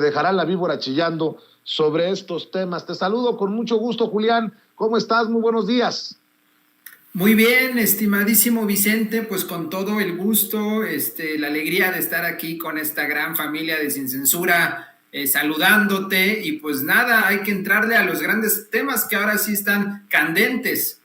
dejará la víbora chillando sobre estos temas. Te saludo con mucho gusto, Julián. ¿Cómo estás? Muy buenos días. Muy bien, estimadísimo Vicente, pues con todo el gusto, la alegría de estar aquí con esta gran familia de Sin Censura, saludándote, y pues nada, hay que entrarle a los grandes temas que ahora sí están candentes.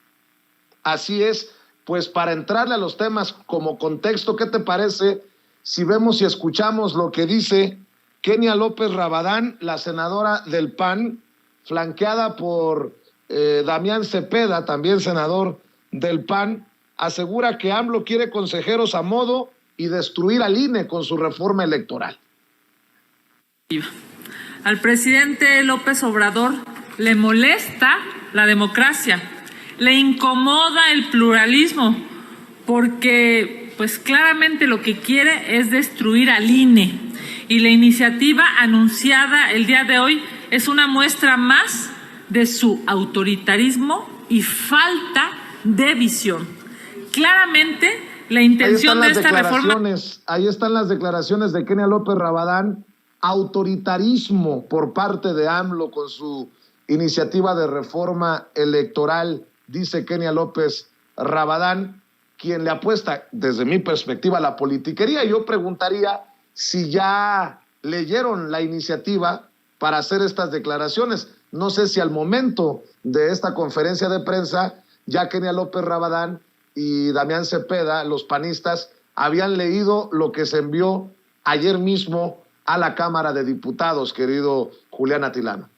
Así es, pues para entrarle a los temas como contexto, ¿qué te parece si vemos y escuchamos lo que dice Kenia López Rabadán, la senadora del PAN, flanqueada por Damián Cepeda, también senador del PAN? Asegura que AMLO quiere consejeros a modo y destruir al INE con su reforma electoral. Al presidente López Obrador le molesta la democracia, le incomoda el pluralismo, porque pues claramente lo que quiere es destruir al INE, y la iniciativa anunciada el día de hoy es una muestra más de su autoritarismo y falta de visión. Claramente la intención de esta reforma... Ahí están las declaraciones de Kenia López Rabadán. Autoritarismo por parte de AMLO con su iniciativa de reforma electoral, dice Kenia López Rabadán, quien le apuesta, desde mi perspectiva, a la politiquería. Yo preguntaría si ya leyeron la iniciativa para hacer estas declaraciones. No sé si al momento de esta conferencia de prensa ya Kenia López Rabadán y Damián Cepeda, los panistas, habían leído lo que se envió ayer mismo a la Cámara de Diputados, querido Julián Atilano.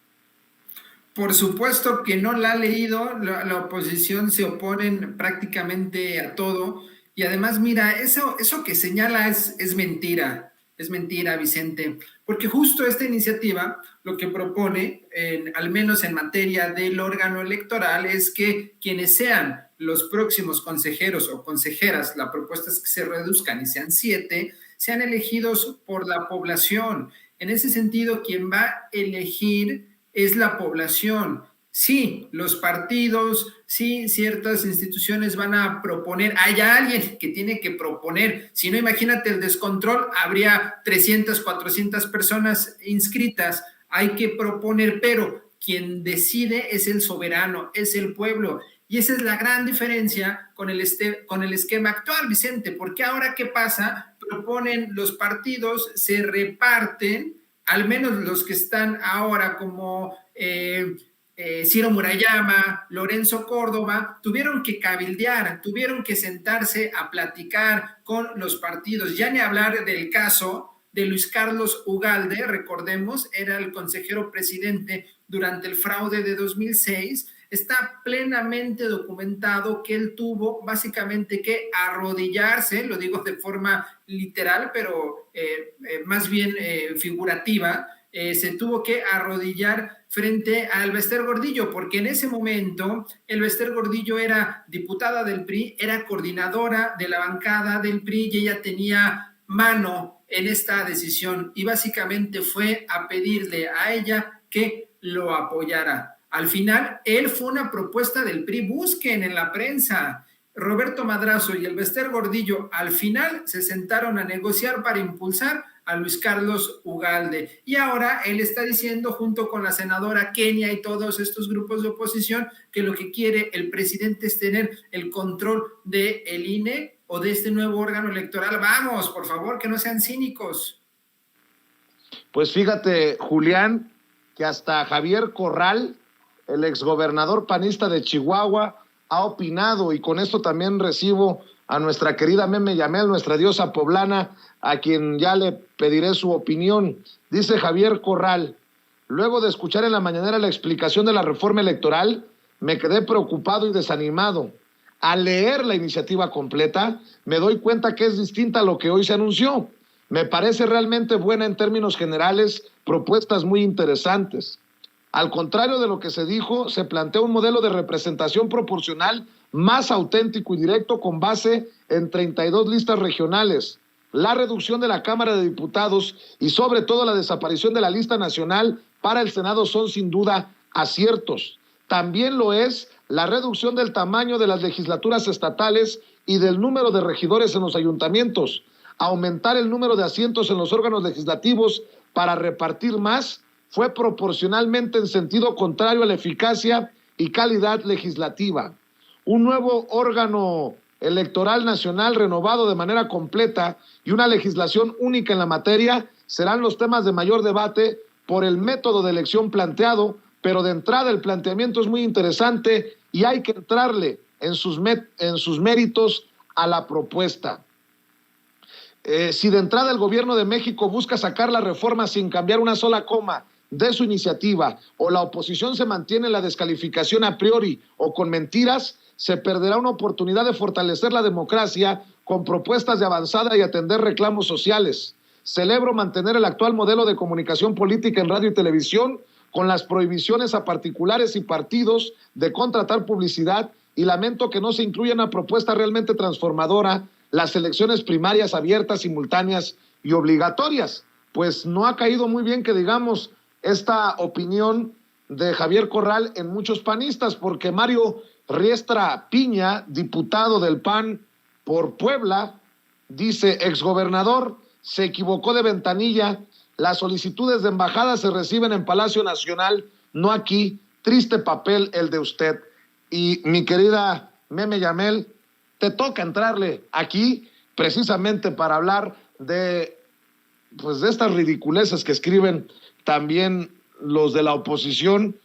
Por supuesto que no la ha leído, la oposición se oponen prácticamente a todo, y además, mira, eso que señala es mentira. Es mentira, Vicente, porque justo esta iniciativa lo que propone, al menos en materia del órgano electoral, es que quienes sean los próximos consejeros o consejeras, la propuesta es que se reduzcan y sean 7, sean elegidos por la población. En ese sentido, quien va a elegir es la población. Sí, los partidos, sí, ciertas instituciones van a proponer. Hay alguien que tiene que proponer. Si no, imagínate el descontrol, habría 300, 400 personas inscritas. Hay que proponer, pero quien decide es el soberano, es el pueblo. Y esa es la gran diferencia con el esquema actual, Vicente, porque ahora, ¿qué pasa? Proponen los partidos, se reparten, al menos los que están ahora como... Ciro Murayama, Lorenzo Córdoba, tuvieron que cabildear, tuvieron que sentarse a platicar con los partidos, ya ni hablar del caso de Luis Carlos Ugalde. Recordemos, era el consejero presidente durante el fraude de 2006, está plenamente documentado que él tuvo básicamente que arrodillarse, lo digo de forma literal, pero más bien figurativa, se tuvo que arrodillar frente a Elbester Gordillo, porque en ese momento Elbester Gordillo era diputada del PRI, era coordinadora de la bancada del PRI y ella tenía mano en esta decisión, y básicamente fue a pedirle a ella que lo apoyara. Al final, él fue una propuesta del PRI, busquen en la prensa. Roberto Madrazo y Elbester Gordillo al final se sentaron a negociar para impulsar a Luis Carlos Ugalde, y ahora él está diciendo, junto con la senadora Kenia y todos estos grupos de oposición, que lo que quiere el presidente es tener el control del INE o de este nuevo órgano electoral. Vamos, por favor, que no sean cínicos. Pues fíjate, Julián, que hasta Javier Corral, el exgobernador panista de Chihuahua, ha opinado, y con esto también recibo a nuestra querida Meme Yamel, nuestra diosa poblana, a quien ya le pediré su opinión. Dice Javier Corral: luego de escuchar en la mañanera la explicación de la reforma electoral, me quedé preocupado y desanimado. Al leer la iniciativa completa, me doy cuenta que es distinta a lo que hoy se anunció. Me parece realmente buena en términos generales, propuestas muy interesantes. Al contrario de lo que se dijo, se plantea un modelo de representación proporcional más auténtico y directo con base en 32 listas regionales. La reducción de la Cámara de Diputados y sobre todo la desaparición de la lista nacional para el Senado son sin duda aciertos. También lo es la reducción del tamaño de las legislaturas estatales y del número de regidores en los ayuntamientos, aumentar el número de asientos en los órganos legislativos para repartir más fue proporcionalmente en sentido contrario a la eficacia y calidad legislativa. Un nuevo órgano electoral nacional renovado de manera completa y una legislación única en la materia serán los temas de mayor debate por el método de elección planteado, pero de entrada el planteamiento es muy interesante y hay que entrarle en sus méritos a la propuesta. Si de entrada el gobierno de México busca sacar la reforma sin cambiar una sola coma de su iniciativa, o la oposición se mantiene en la descalificación a priori o con mentiras, se perderá una oportunidad de fortalecer la democracia con propuestas de avanzada y atender reclamos sociales. Celebro mantener el actual modelo de comunicación política en radio y televisión con las prohibiciones a particulares y partidos de contratar publicidad y lamento que no se incluya una propuesta realmente transformadora las elecciones primarias abiertas, simultáneas y obligatorias. Pues no ha caído muy bien que digamos esta opinión de Javier Corral en muchos panistas, porque Mario Riestra Piña, diputado del PAN por Puebla, dice: exgobernador, se equivocó de ventanilla, las solicitudes de embajada se reciben en Palacio Nacional, no aquí, triste papel el de usted. Y mi querida Meme Yamel, te toca entrarle aquí precisamente para hablar de, pues, de estas ridiculeces que escriben también los de la oposición,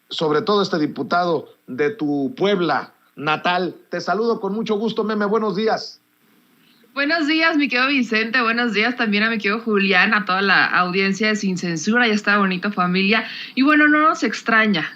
sobre todo este diputado de tu Puebla natal. Te saludo con mucho gusto, Meme, buenos días. Buenos días, mi querido Vicente, buenos días también a mi querido Julián, a toda la audiencia de Sin Censura, ya está bonita familia. Y bueno, no nos extraña.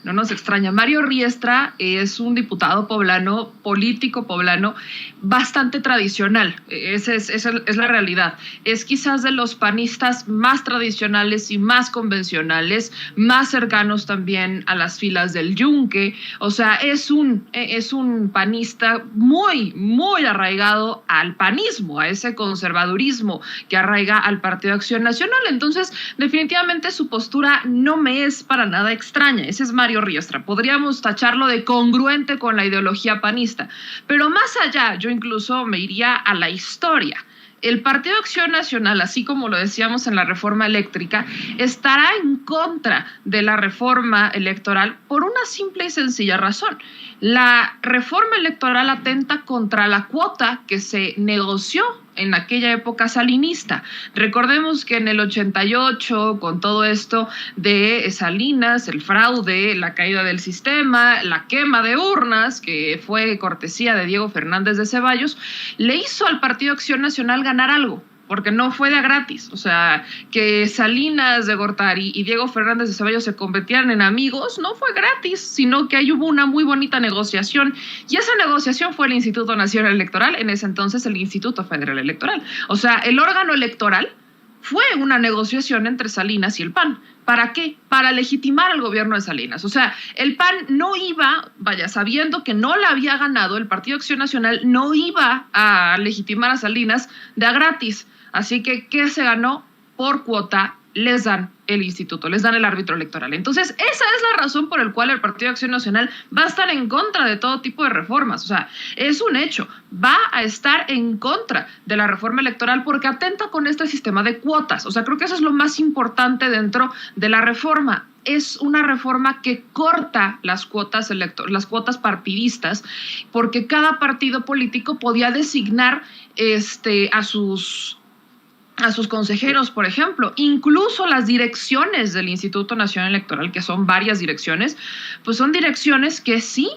Mario Riestra es un diputado poblano, político poblano, bastante tradicional, esa es la realidad. Es quizás de los panistas más tradicionales y más convencionales, más cercanos también a las filas del Yunque, o sea, es un panista muy, muy arraigado al panismo, a ese conservadurismo que arraiga al Partido Acción Nacional. Entonces, definitivamente su postura no me es para nada extraña. Ese es Mario Riestra. Podríamos tacharlo de congruente con la ideología panista. Pero más allá, yo incluso me iría a la historia. El Partido Acción Nacional, así como lo decíamos en la reforma eléctrica, estará en contra de la reforma electoral por una simple y sencilla razón. La reforma electoral atenta contra la cuota que se negoció en aquella época salinista. Recordemos que en el 88, con todo esto de Salinas, el fraude, la caída del sistema, la quema de urnas, que fue cortesía de Diego Fernández de Ceballos, le hizo al Partido Acción Nacional ganar algo, porque no fue de a gratis. O sea, que Salinas de Gortari y Diego Fernández de Ceballos se convirtieran en amigos no fue gratis, sino que ahí hubo una muy bonita negociación, y esa negociación fue el Instituto Nacional Electoral, en ese entonces el Instituto Federal Electoral. O sea, el órgano electoral fue una negociación entre Salinas y el PAN. ¿Para qué? Para legitimar al gobierno de Salinas. O sea, el PAN no iba, sabiendo que no la había ganado, el Partido Acción Nacional no iba a legitimar a Salinas de a gratis. Así que, ¿qué se ganó? Por cuota les dan el instituto, les dan el árbitro electoral. Entonces, esa es la razón por la cual el Partido de Acción Nacional va a estar en contra de todo tipo de reformas. O sea, es un hecho, va a estar en contra de la reforma electoral porque atenta con este sistema de cuotas. O sea, creo que eso es lo más importante dentro de la reforma. Es una reforma que corta las cuotas partidistas, porque cada partido político podía designar a sus consejeros, por ejemplo. Incluso las direcciones del Instituto Nacional Electoral, que son varias direcciones, pues son direcciones que sí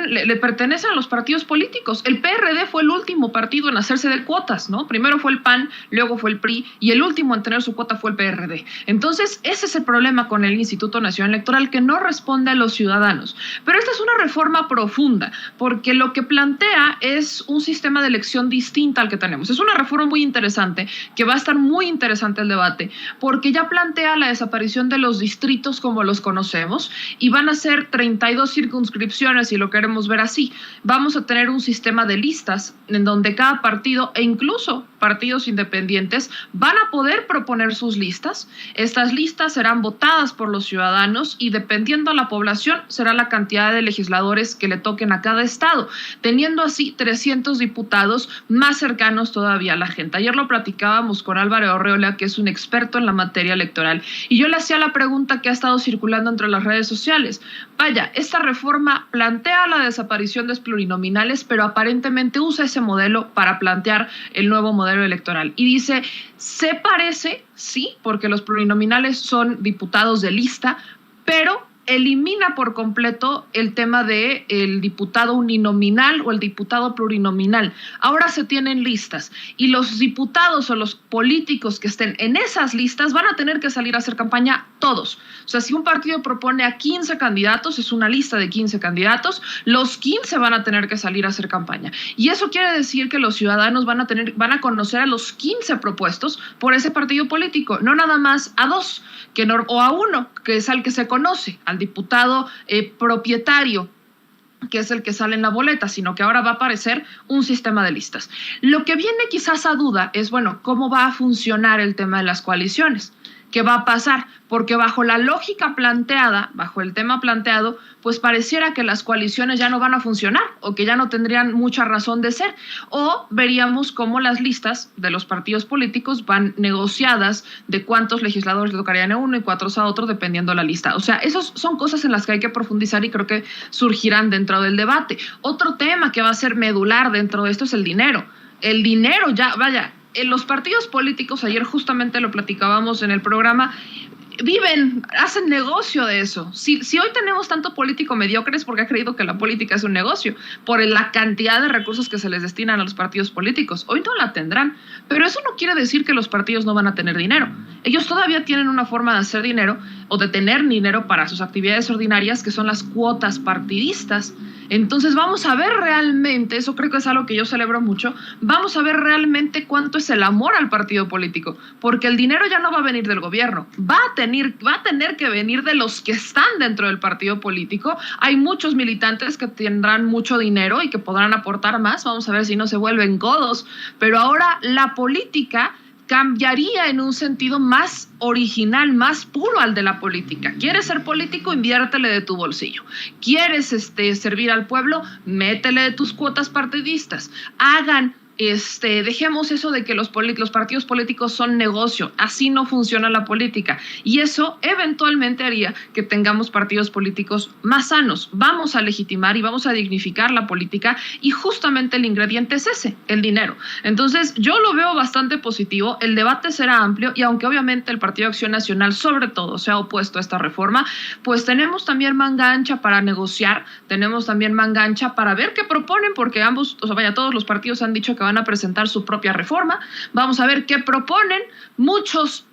le pertenecen a los partidos políticos. El PRD fue el último partido en hacerse de cuotas, ¿no? Primero fue el PAN, luego fue el PRI, y el último en tener su cuota fue el PRD. Entonces, ese es el problema con el Instituto Nacional Electoral, que no responde a los ciudadanos. Pero esta es una reforma profunda, porque lo que plantea es un sistema de elección distinto al que tenemos. Es una reforma muy interesante, que va a estar muy interesante el debate, porque ya plantea la desaparición de los distritos como los conocemos, y van a ser 32 circunscripciones, si lo queremos ver así. Vamos a tener un sistema de listas en donde cada partido, e incluso partidos independientes van a poder proponer sus listas. Estas listas serán votadas por los ciudadanos y dependiendo de la población será la cantidad de legisladores que le toquen a cada estado, teniendo así 300 diputados más cercanos todavía a la gente. Ayer lo platicábamos con Álvaro Arreola, que es un experto en la materia electoral, y yo le hacía la pregunta que ha estado circulando entre las redes sociales. Vaya, esta reforma plantea la desaparición de plurinominales, pero aparentemente usa ese modelo para plantear el nuevo modelo electoral. Y dice, se parece, sí, porque los plurinominales son diputados de lista, pero elimina por completo el tema de el diputado uninominal o el diputado plurinominal. Ahora se tienen listas y los diputados o los políticos que estén en esas listas van a tener que salir a hacer campaña todos. O sea, si un partido propone a 15 candidatos, es una lista de 15 candidatos, los 15 van a tener que salir a hacer campaña. Y eso quiere decir que los ciudadanos van a conocer a los 15 propuestos por ese partido político, no nada más a dos o a uno, que es al que se conoce, al diputado propietario, que es el que sale en la boleta, sino que ahora va a aparecer un sistema de listas. Lo que viene quizás a duda es, bueno, ¿cómo va a funcionar el tema de las coaliciones? ¿Qué va a pasar? Porque bajo la lógica planteada, bajo el tema planteado, pues pareciera que las coaliciones ya no van a funcionar o que ya no tendrían mucha razón de ser. O veríamos cómo las listas de los partidos políticos van negociadas de cuántos legisladores le tocarían a uno y cuántos a otro, dependiendo de la lista. O sea, esas son cosas en las que hay que profundizar y creo que surgirán dentro del debate. Otro tema que va a ser medular dentro de esto es el dinero. El dinero ya, vaya, en los partidos políticos, ayer justamente lo platicábamos en el programa, hacen negocio de eso. Si hoy tenemos tanto político mediocre es porque ha creído que la política es un negocio, por la cantidad de recursos que se les destinan a los partidos políticos. Hoy no la tendrán, pero eso no quiere decir que los partidos no van a tener dinero. Ellos todavía tienen una forma de hacer dinero o de tener dinero para sus actividades ordinarias, que son las cuotas partidistas. Entonces vamos a ver realmente, eso creo que es algo que yo celebro mucho, vamos a ver realmente cuánto es el amor al partido político, porque el dinero ya no va a venir del gobierno, va a tener que venir de los que están dentro del partido político. Hay muchos militantes que tendrán mucho dinero y que podrán aportar más, vamos a ver si no se vuelven codos, pero ahora la política cambiaría en un sentido más original, más puro al de la política. ¿Quieres ser político? Inviértele de tu bolsillo. ¿Quieres servir al pueblo? Métele de tus cuotas partidistas. Dejemos eso de que los partidos políticos son negocio. Así no funciona la política. Y eso eventualmente haría que tengamos partidos políticos más sanos. Vamos a legitimar y vamos a dignificar la política y justamente el ingrediente es ese, el dinero. Entonces yo lo veo bastante positivo. El debate será amplio y aunque obviamente el Partido Acción Nacional sobre todo se ha opuesto a esta reforma, pues tenemos también manga ancha para negociar, tenemos también manga ancha para ver qué proponen, porque todos los partidos han dicho que van a presentar su propia reforma. Vamos a ver qué proponen. Muchos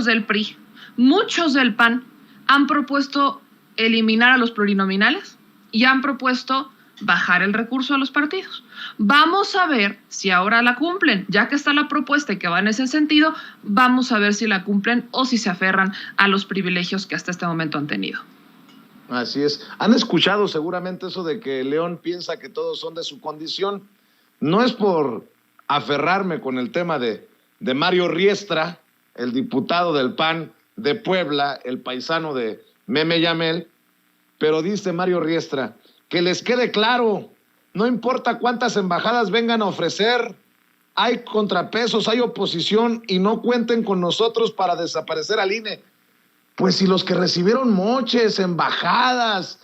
del PRI, muchos del PAN han propuesto eliminar a los plurinominales y han propuesto bajar el recurso a los partidos. Vamos a ver si ahora la cumplen, ya que está la propuesta y que va en ese sentido, vamos a ver si la cumplen o si se aferran a los privilegios que hasta este momento han tenido. Así es. Han escuchado seguramente eso de que León piensa que todos son de su condición. No es por aferrarme con el tema de Mario Riestra, el diputado del PAN de Puebla, el paisano de Meme Yamel, pero dice Mario Riestra, que les quede claro, no importa cuántas embajadas vengan a ofrecer, hay contrapesos, hay oposición y no cuenten con nosotros para desaparecer al INE. Pues si los que recibieron moches, embajadas,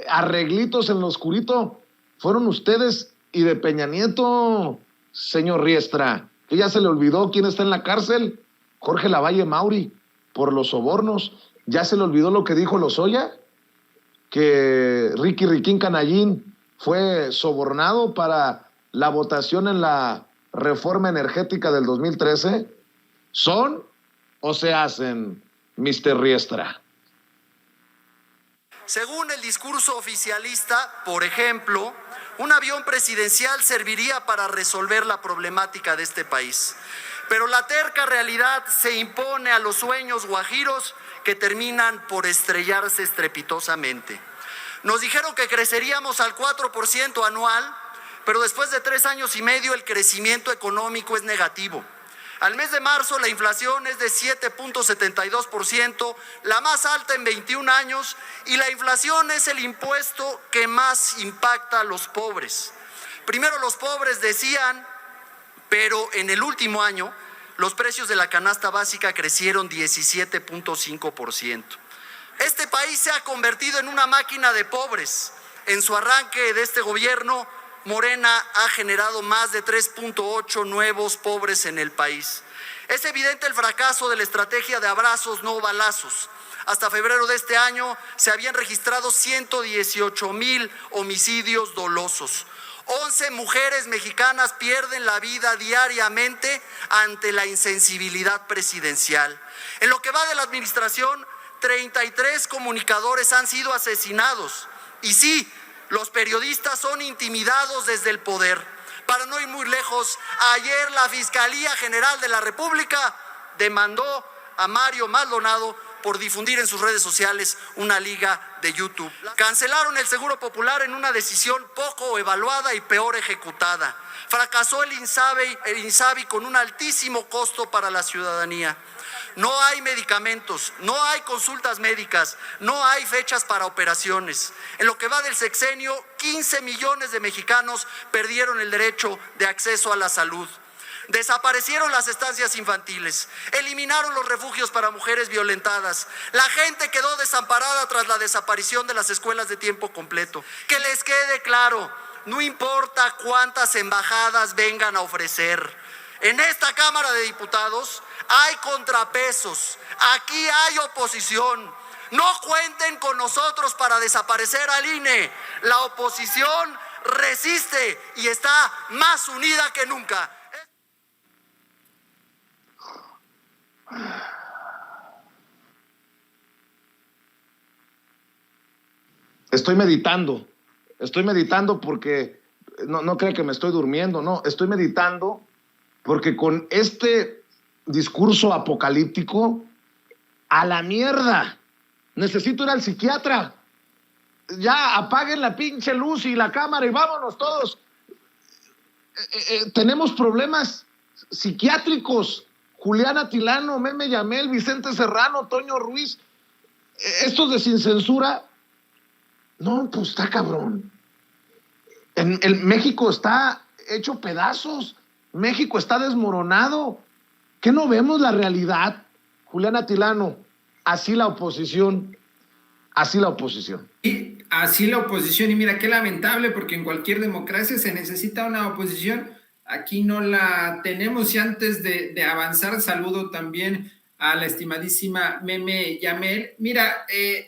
arreglitos en lo oscurito, fueron ustedes y de Peña Nieto, señor Riestra, que ya se le olvidó quién está en la cárcel, Jorge Lavalle Mauri, por los sobornos. ¿Ya se le olvidó lo que dijo Lozoya? Que Riquín Canallín fue sobornado para la votación en la reforma energética del 2013. ¿Son o se hacen, Mr. Riestra? Según el discurso oficialista, por ejemplo, un avión presidencial serviría para resolver la problemática de este país. Pero la terca realidad se impone a los sueños guajiros que terminan por estrellarse estrepitosamente. Nos dijeron que creceríamos al 4% anual, pero después de 3 años y medio el crecimiento económico es negativo. Al mes de marzo la inflación es de 7.72%, la más alta en 21 años, y la inflación es el impuesto que más impacta a los pobres. Primero los pobres decían, pero en el último año los precios de la canasta básica crecieron 17.5%. Este país se ha convertido en una máquina de pobres. En su arranque de este gobierno, Morena ha generado más de 3.8 nuevos pobres en el país. Es evidente el fracaso de la estrategia de abrazos, no balazos. Hasta febrero de este año se habían registrado 118,000 homicidios dolosos. 11 mujeres mexicanas pierden la vida diariamente ante la insensibilidad presidencial. En lo que va de la administración, 33 comunicadores han sido asesinados. Y sí, los periodistas son intimidados desde el poder. Para no ir muy lejos, ayer la Fiscalía General de la República demandó a Mario Maldonado por difundir en sus redes sociales una liga de YouTube. Cancelaron el Seguro Popular en una decisión poco evaluada y peor ejecutada. Fracasó el INSABI con un altísimo costo para la ciudadanía. No hay medicamentos, no hay consultas médicas, no hay fechas para operaciones. En lo que va del sexenio, 15 millones de mexicanos perdieron el derecho de acceso a la salud. Desaparecieron las estancias infantiles, eliminaron los refugios para mujeres violentadas. La gente quedó desamparada tras la desaparición de las escuelas de tiempo completo. Que les quede claro, no importa cuántas embajadas vengan a ofrecer. En esta Cámara de Diputados hay contrapesos, aquí hay oposición. No cuenten con nosotros para desaparecer al INE. La oposición resiste y está más unida que nunca. Estoy meditando porque no creo que me estoy durmiendo, no, estoy meditando porque con este discurso apocalíptico, a la mierda, necesito ir al psiquiatra. Ya apaguen la pinche luz y la cámara y vámonos todos. Tenemos problemas psiquiátricos. Julián Atilano, Meme Yamel, Vicente Serrano, Toño Ruiz, estos de Sin Censura. No, pues está cabrón. México está hecho pedazos. México está desmoronado. ¿Qué no vemos la realidad? Julián Atilano, así la oposición. Y así la oposición, y mira qué lamentable, porque en cualquier democracia se necesita una oposición. Aquí no la tenemos, y antes de avanzar saludo también a la estimadísima Meme Yamel. Mira,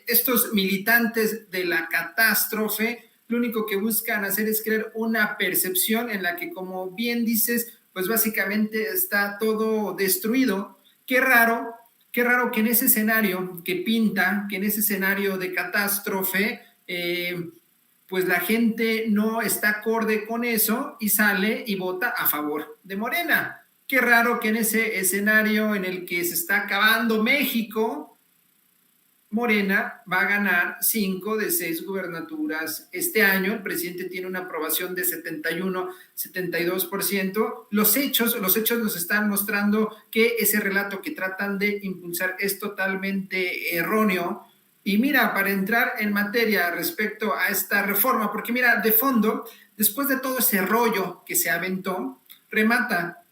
estos militantes de la catástrofe lo único que buscan hacer es crear una percepción en la que, como bien dices, pues básicamente está todo destruido. Qué raro que en ese escenario que pinta, que en ese escenario de catástrofe, pues la gente no está acorde con eso y sale y vota a favor de Morena. Qué raro que en ese escenario en el que se está acabando México, Morena va a ganar 5 de 6 gubernaturas este año. El presidente tiene una aprobación de 71, 72%. Los hechos nos están mostrando que ese relato que tratan de impulsar es totalmente erróneo. Y mira, para entrar en materia respecto a esta reforma, porque mira, de fondo, después de todo ese rollo que se aventó, remata,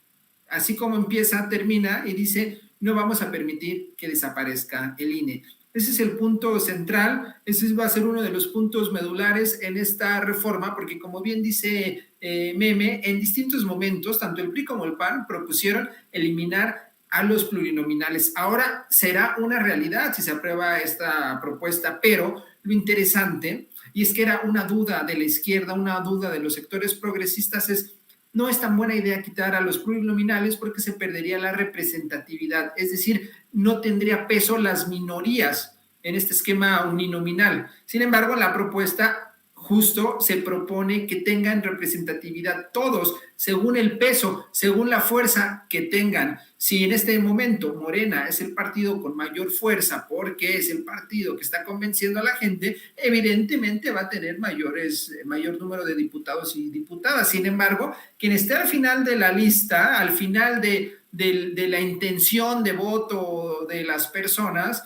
así como empieza, termina y dice, no vamos a permitir que desaparezca el INE. Ese es el punto central, ese va a ser uno de los puntos medulares en esta reforma, porque como bien dice Meme, en distintos momentos, tanto el PRI como el PAN propusieron eliminar a los plurinominales. Ahora será una realidad si se aprueba esta propuesta, pero lo interesante, y es que era una duda de la izquierda, una duda de los sectores progresistas, no es tan buena idea quitar a los plurinominales porque se perdería la representatividad, es decir, no tendría peso las minorías en este esquema uninominal. Sin embargo, la propuesta justo se propone que tengan representatividad todos, según el peso, según la fuerza que tengan. Si en este momento Morena es el partido con mayor fuerza porque es el partido que está convenciendo a la gente, evidentemente va a tener mayor número de diputados y diputadas. Sin embargo, quien esté al final de la lista, al final de la intención de voto de las personas,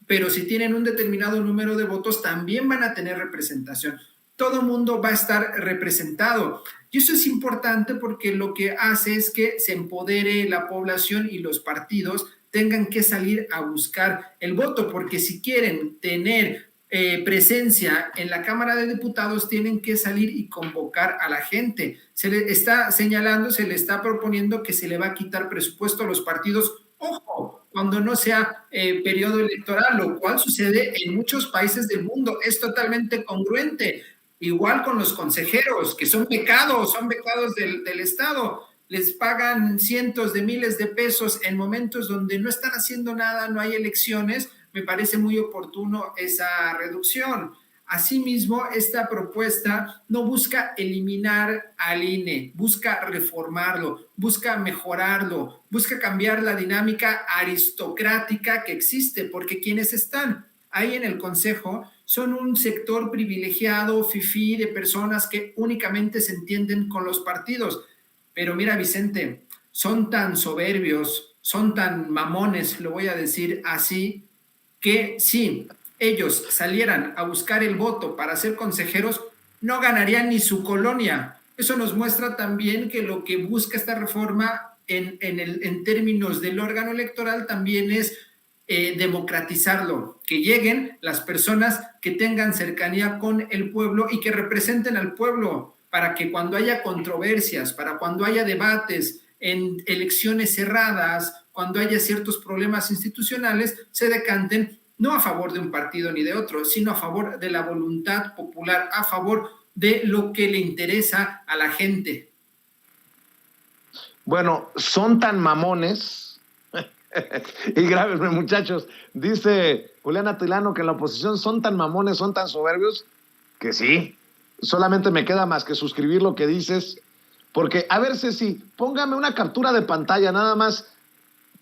pero si tienen un determinado número de votos, también van a tener representación. Todo mundo va a estar representado. Y eso es importante porque lo que hace es que se empodere la población y los partidos tengan que salir a buscar el voto, porque si quieren tener presencia en la Cámara de Diputados, tienen que salir y convocar a la gente. Se le está señalando, se le está proponiendo que se le va a quitar presupuesto a los partidos. Ojo, cuando no sea periodo electoral, lo cual sucede en muchos países del mundo, es totalmente congruente. Igual con los consejeros, que son becados del Estado, les pagan cientos de miles de pesos en momentos donde no están haciendo nada, no hay elecciones. Me parece muy oportuno esa reducción. Asimismo, esta propuesta no busca eliminar al INE, busca reformarlo, busca mejorarlo, busca cambiar la dinámica aristocrática que existe, porque quienes están ahí en el Consejo son un sector privilegiado, fifí, de personas que únicamente se entienden con los partidos. Pero mira, Vicente, son tan soberbios, son tan mamones, lo voy a decir así, que si ellos salieran a buscar el voto para ser consejeros, no ganarían ni su colonia. Eso nos muestra también que lo que busca esta reforma en términos del órgano electoral también es democratizarlo, que lleguen las personas que tengan cercanía con el pueblo y que representen al pueblo, para que cuando haya controversias, para cuando haya debates en elecciones cerradas, cuando haya ciertos problemas institucionales, se decanten no a favor de un partido ni de otro, sino a favor de la voluntad popular, a favor de lo que le interesa a la gente. Bueno, son tan mamones y grábenme, muchachos, dice Julián Atilano que en la oposición son tan mamones, son tan soberbios, que sí, solamente me queda más que suscribir lo que dices, porque, a ver, Ceci, póngame una captura de pantalla, nada más,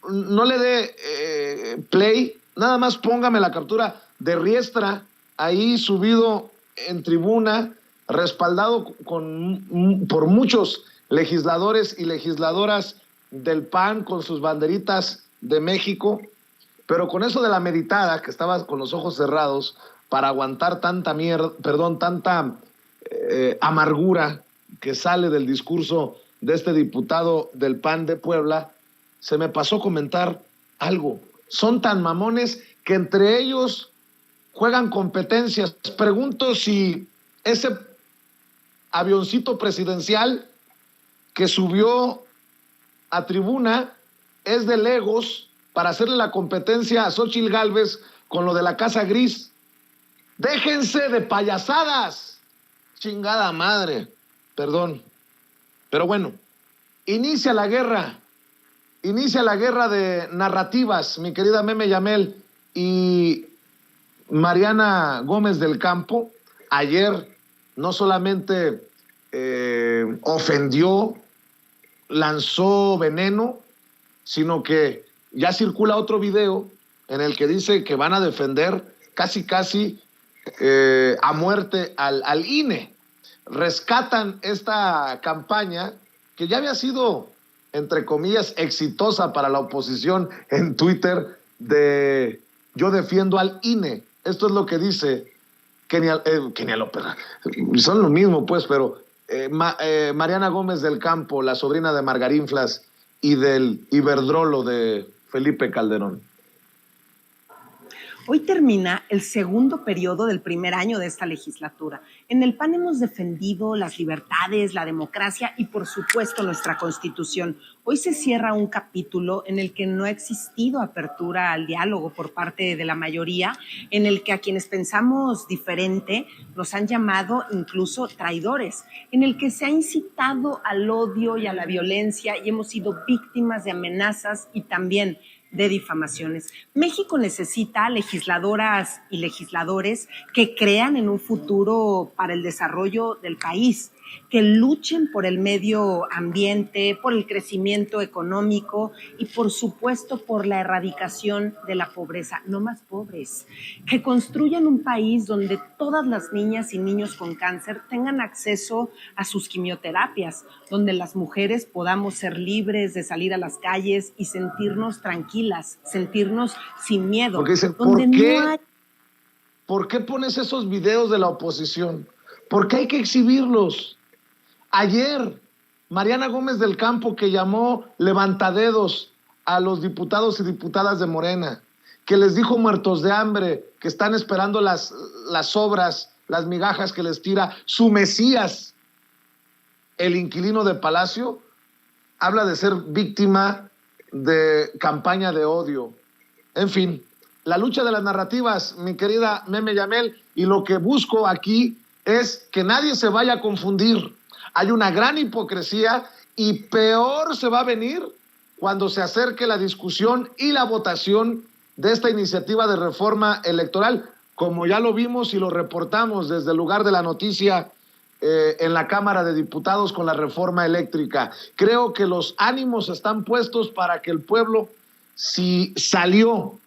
no le dé play, nada más póngame la captura de Riestra, ahí subido en tribuna, respaldado por muchos legisladores y legisladoras del PAN con sus banderitas de México, pero con eso de la meditada, que estaba con los ojos cerrados para aguantar tanta tanta amargura que sale del discurso de este diputado del PAN de Puebla, se me pasó comentar algo. Son tan mamones que entre ellos juegan competencias. Pregunto si ese avioncito presidencial que subió a tribuna es de Legos para hacerle la competencia a Xóchitl Gálvez con lo de la Casa Gris. Déjense de payasadas, chingada madre, perdón. Pero bueno, inicia la guerra de narrativas, mi querida Meme Yamel y Mariana Gómez del Campo. Ayer no solamente ofendió, lanzó veneno, sino que ya circula otro video en el que dice que van a defender casi a muerte al INE. Rescatan esta campaña que ya había sido, entre comillas, exitosa para la oposición en Twitter, de yo defiendo al INE. Esto es lo que dice Kenia López. Son lo mismo, pues, pero Mariana Gómez del Campo, la sobrina de Margarinflas y del Iberdrolo de Felipe Calderón. Hoy termina el segundo periodo del primer año de esta legislatura. En el PAN hemos defendido las libertades, la democracia y, por supuesto, nuestra Constitución. Hoy se cierra un capítulo en el que no ha existido apertura al diálogo por parte de la mayoría, en el que a quienes pensamos diferente nos han llamado incluso traidores, en el que se ha incitado al odio y a la violencia y hemos sido víctimas de amenazas y también de difamaciones. México necesita legisladoras y legisladores que crean en un futuro para el desarrollo del país, que luchen por el medio ambiente, por el crecimiento económico y, por supuesto, por la erradicación de la pobreza. No más pobres. Que construyan un país donde todas las niñas y niños con cáncer tengan acceso a sus quimioterapias, donde las mujeres podamos ser libres de salir a las calles y sentirnos tranquilas, sentirnos sin miedo. Porque dicen, ¿por qué pones esos videos de la oposición? ¿Por qué hay que exhibirlos? Ayer, Mariana Gómez del Campo, que llamó levantadedos a los diputados y diputadas de Morena, que les dijo muertos de hambre, que están esperando las obras, las migajas que les tira su Mesías, el inquilino de Palacio, habla de ser víctima de campaña de odio. En fin, la lucha de las narrativas, mi querida Meme Yamel, y lo que busco aquí es que nadie se vaya a confundir. Hay una gran hipocresía y peor se va a venir cuando se acerque la discusión y la votación de esta iniciativa de reforma electoral, como ya lo vimos y lo reportamos desde el lugar de la noticia en la Cámara de Diputados con la reforma eléctrica. Creo que los ánimos están puestos para que el pueblo, si salió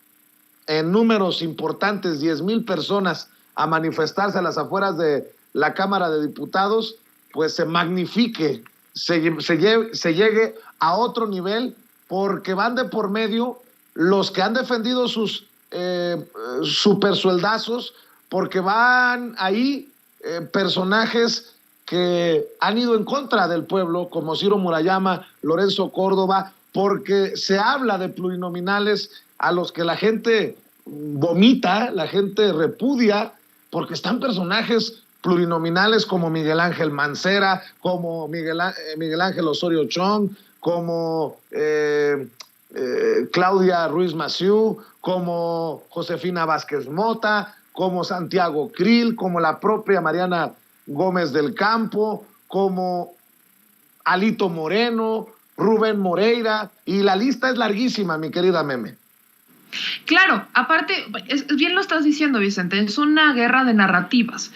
en números importantes, 10,000 personas a manifestarse a las afueras de la Cámara de Diputados, pues se magnifique, se llegue a otro nivel, porque van de por medio los que han defendido sus supersueldazos, porque van ahí personajes que han ido en contra del pueblo, como Ciro Murayama, Lorenzo Córdoba, porque se habla de plurinominales a los que la gente vomita, la gente repudia, porque están personajes plurinominales como Miguel Ángel Mancera, como Miguel Ángel Osorio Chong, como Claudia Ruiz Massieu, como Josefina Vázquez Mota, como Santiago Krill, como la propia Mariana Gómez del Campo, como Alito Moreno, Rubén Moreira, y la lista es larguísima, mi querida Meme. Claro, aparte, bien lo estás diciendo, Vicente, es una guerra de narrativas.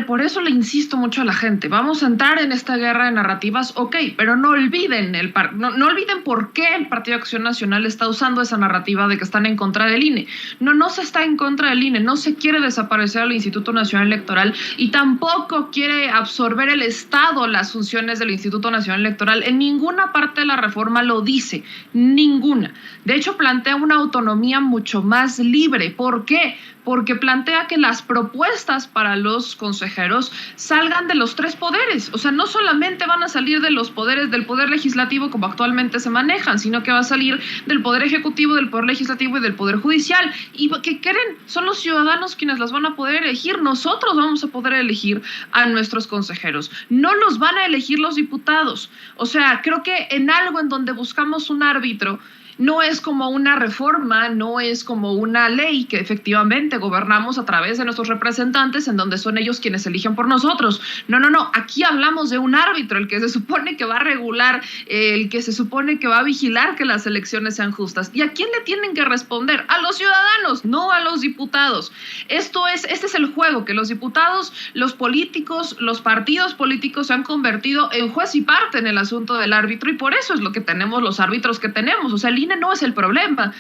Por eso le insisto mucho a la gente, vamos a entrar en esta guerra de narrativas, ok, pero no olviden no olviden por qué el Partido Acción Nacional está usando esa narrativa de que están en contra del INE. No se está en contra del INE, no se quiere desaparecer al Instituto Nacional Electoral y tampoco quiere absorber el Estado las funciones del Instituto Nacional Electoral. En ninguna parte de la reforma lo dice, ninguna. De hecho, plantea una autonomía mucho más libre. ¿Por qué? Porque plantea que las propuestas para los consejeros salgan de los tres poderes. O sea, no solamente van a salir de los poderes del Poder Legislativo como actualmente se manejan, sino que va a salir del Poder Ejecutivo, del Poder Legislativo y del Poder Judicial. ¿Y qué creen? Son los ciudadanos quienes las van a poder elegir. Nosotros vamos a poder elegir a nuestros consejeros. No los van a elegir los diputados. O sea, creo que en algo en donde buscamos un árbitro, no es como una reforma, no es como una ley que efectivamente gobernamos a través de nuestros representantes, en donde son ellos quienes eligen por nosotros. No. Aquí hablamos de un árbitro, el que se supone que va a regular, el que se supone que va a vigilar que las elecciones sean justas. ¿Y a quién le tienen que responder? A los ciudadanos, no a los diputados. Este es el juego, que los diputados, los políticos, los partidos políticos se han convertido en juez y parte en el asunto del árbitro, y por eso es lo que tenemos los árbitros que tenemos. O sea, el INE no es el problema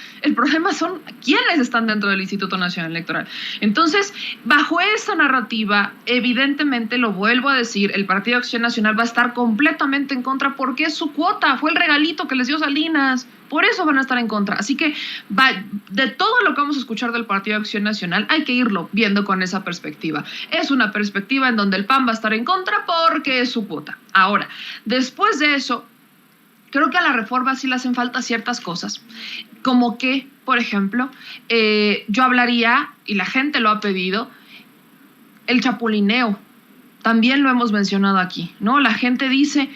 son quienes están dentro del Instituto Nacional Electoral. Entonces, bajo esta narrativa, evidentemente, lo vuelvo a decir, el Partido Acción Nacional va a estar completamente en contra porque es su cuota, fue el regalito que les dio Salinas, por eso van a estar en contra. Así que de todo lo que vamos a escuchar del Partido Acción Nacional hay que irlo viendo con esa perspectiva. Es una perspectiva en donde el PAN va a estar en contra porque es su cuota. Ahora, después de eso, creo que a la reforma sí le hacen falta ciertas cosas, como que, por ejemplo, yo hablaría, y la gente lo ha pedido, el chapulineo. También lo hemos mencionado aquí, ¿no? La gente dice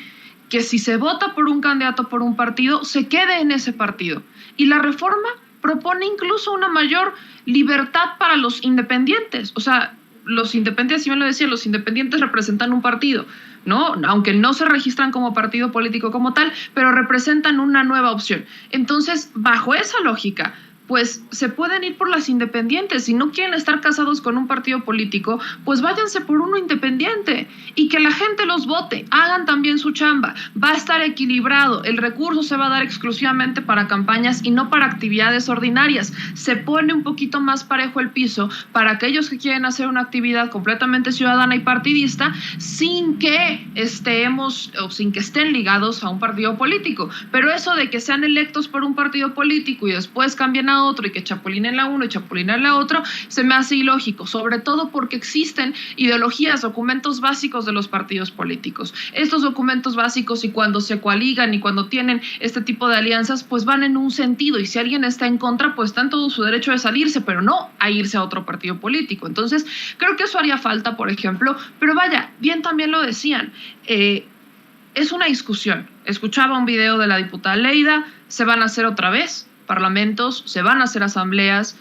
que si se vota por un candidato por un partido, se quede en ese partido. Y la reforma propone incluso una mayor libertad para los independientes. O sea, los independientes, si me lo decía, los independientes representan un partido, ¿no? Aunque no se registran como partido político como tal, pero representan una nueva opción. Entonces, bajo esa lógica, pues se pueden ir por las independientes. Si no quieren estar casados con un partido político, pues váyanse por uno independiente y que la gente los vote, hagan también su chamba. Va a estar equilibrado, el recurso se va a dar exclusivamente para campañas y no para actividades ordinarias. Se pone un poquito más parejo el piso para aquellos que quieren hacer una actividad completamente ciudadana y partidista sin que estemos o sin que estén ligados a un partido político. Pero eso de que sean electos por un partido político y después cambien a otro y que chapulinen la uno y chapulinen la otro, se me hace ilógico, sobre todo porque existen ideologías, documentos básicos de los partidos políticos. Estos documentos básicos, y cuando se coaligan y cuando tienen este tipo de alianzas, pues van en un sentido, y si alguien está en contra, pues está en todo su derecho de salirse, pero no a irse a otro partido político. Entonces, creo que eso haría falta, por ejemplo, pero vaya, bien también lo decían, es una discusión. Escuchaba un video de la diputada Leida, se van a hacer otra vez parlamentos, se van a hacer asambleas.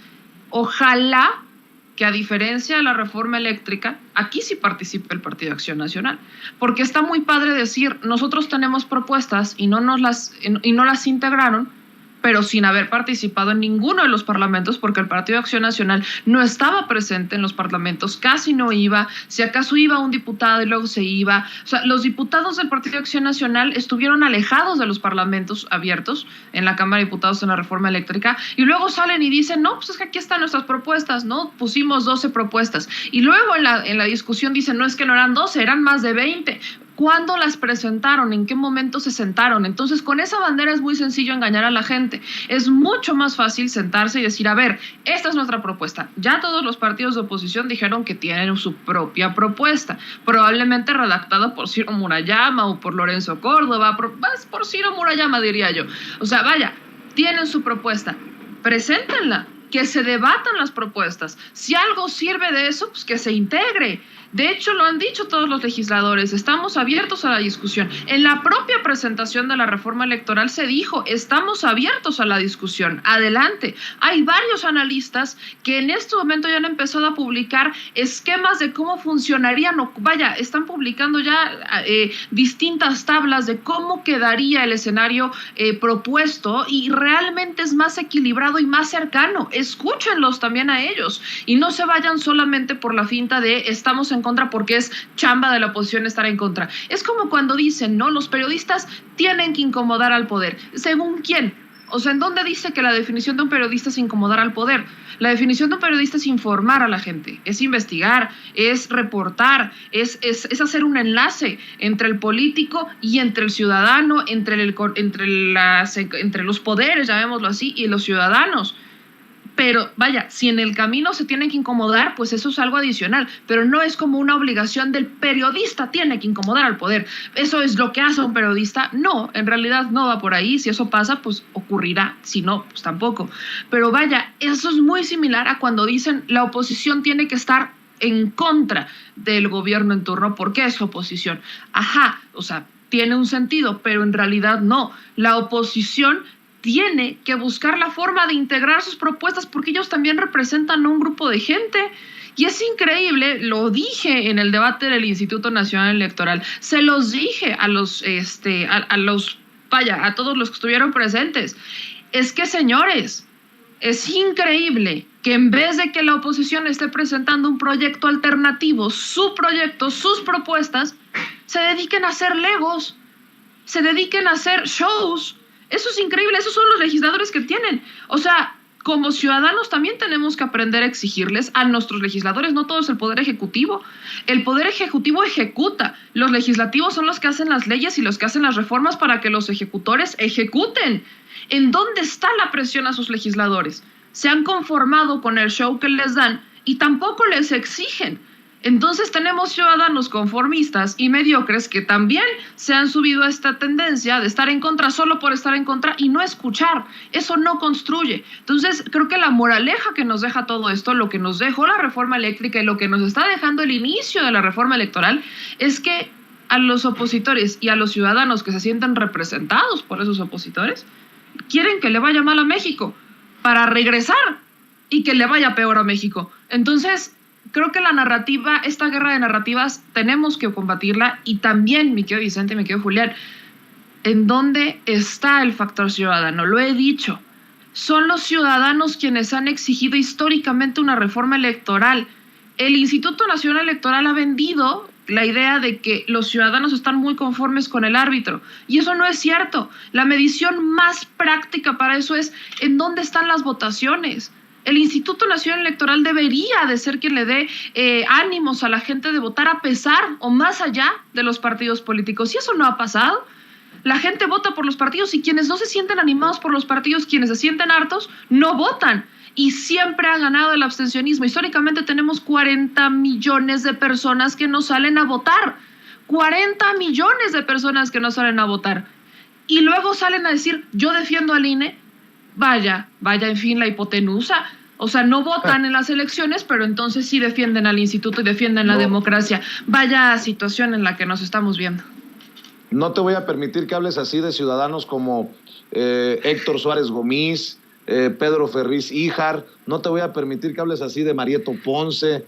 Ojalá que, a diferencia de la reforma eléctrica, aquí sí participe el Partido Acción Nacional, porque está muy padre decir, nosotros tenemos propuestas y no las integraron, pero sin haber participado en ninguno de los parlamentos, porque el Partido de Acción Nacional no estaba presente en los parlamentos, casi no iba, si acaso iba un diputado y luego se iba. O sea, los diputados del Partido de Acción Nacional estuvieron alejados de los parlamentos abiertos en la Cámara de Diputados en la reforma eléctrica, y luego salen y dicen, no, pues es que aquí están nuestras propuestas, ¿no? Pusimos 12 propuestas, y luego en la discusión dicen, no, es que no eran 12, eran más de 20. ¿Cuándo las presentaron? ¿En qué momento se sentaron? Entonces, con esa bandera es muy sencillo engañar a la gente. Es mucho más fácil sentarse y decir, a ver, esta es nuestra propuesta. Ya todos los partidos de oposición dijeron que tienen su propia propuesta, probablemente redactada por Ciro Murayama o por Lorenzo Córdoba, por Ciro Murayama, diría yo. O sea, vaya, tienen su propuesta, preséntenla, que se debatan las propuestas. Si algo sirve de eso, pues que se integre. De hecho, lo han dicho todos los legisladores, estamos abiertos a la discusión. En la propia presentación de la reforma electoral se dijo, estamos abiertos a la discusión, adelante. Hay varios analistas que en este momento ya han empezado a publicar esquemas de cómo funcionarían, o vaya, están publicando ya distintas tablas de cómo quedaría el escenario propuesto, y realmente es más equilibrado y más cercano. Escúchenlos también a ellos y no se vayan solamente por la finta de estamos en contra porque es chamba de la oposición estar en contra. Es como cuando dicen, ¿no? Los periodistas tienen que incomodar al poder. ¿Según quién? O sea, ¿en dónde dice que la definición de un periodista es incomodar al poder? La definición de un periodista es informar a la gente, es investigar, es reportar, es hacer un enlace entre el político y entre el ciudadano, entre los poderes, llamémoslo así, y los ciudadanos. Pero vaya, si en el camino se tienen que incomodar, pues eso es algo adicional, pero no es como una obligación del periodista, tiene que incomodar al poder. ¿Eso es lo que hace un periodista? No, en realidad no va por ahí. Si eso pasa, pues ocurrirá, si no, pues tampoco. Pero vaya, eso es muy similar a cuando dicen la oposición tiene que estar en contra del gobierno en turno porque es oposición. Ajá, o sea, tiene un sentido, pero en realidad no. La oposición tiene que buscar la forma de integrar sus propuestas porque ellos también representan a un grupo de gente. Y es increíble, lo dije en el debate del Instituto Nacional Electoral, se los dije a todos los que estuvieron presentes. Es que, señores, es increíble que en vez de que la oposición esté presentando un proyecto alternativo, su proyecto, sus propuestas, se dediquen a hacer legos, se dediquen a hacer shows. Eso es increíble, esos son los legisladores que tienen. O sea, como ciudadanos también tenemos que aprender a exigirles a nuestros legisladores, no todo es el Poder Ejecutivo. El Poder Ejecutivo ejecuta, los legislativos son los que hacen las leyes y los que hacen las reformas para que los ejecutores ejecuten. ¿En dónde está la presión a sus legisladores? Se han conformado con el show que les dan y tampoco les exigen. Entonces tenemos ciudadanos conformistas y mediocres que también se han subido a esta tendencia de estar en contra solo por estar en contra y no escuchar. Eso no construye. Entonces creo que la moraleja que nos deja todo esto, lo que nos dejó la reforma eléctrica y lo que nos está dejando el inicio de la reforma electoral, es que a los opositores y a los ciudadanos que se sienten representados por esos opositores quieren que le vaya mal a México para regresar y que le vaya peor a México. Entonces, creo que la narrativa, esta guerra de narrativas, tenemos que combatirla. Y también, mi querido Vicente, mi querido Julián, ¿en dónde está el factor ciudadano? Lo he dicho. Son los ciudadanos quienes han exigido históricamente una reforma electoral. El Instituto Nacional Electoral ha vendido la idea de que los ciudadanos están muy conformes con el árbitro. Y eso no es cierto. La medición más práctica para eso es en dónde están las votaciones. El Instituto Nacional Electoral debería de ser quien le dé ánimos a la gente de votar a pesar o más allá de los partidos políticos. Y eso no ha pasado. La gente vota por los partidos y quienes no se sienten animados por los partidos, quienes se sienten hartos, no votan. Y siempre ha ganado el abstencionismo. Históricamente tenemos 40 millones de personas que no salen a votar. 40 millones de personas que no salen a votar. Y luego salen a decir, yo defiendo al INE. Vaya, en fin, la hipotenusa. O sea, no votan en las elecciones, pero entonces sí defienden al instituto y defienden la democracia. Vaya situación en la que nos estamos viendo. No te voy a permitir que hables así de ciudadanos como Héctor Suárez Gómez, Pedro Ferriz Híjar. No te voy a permitir que hables así de Marieto Ponce.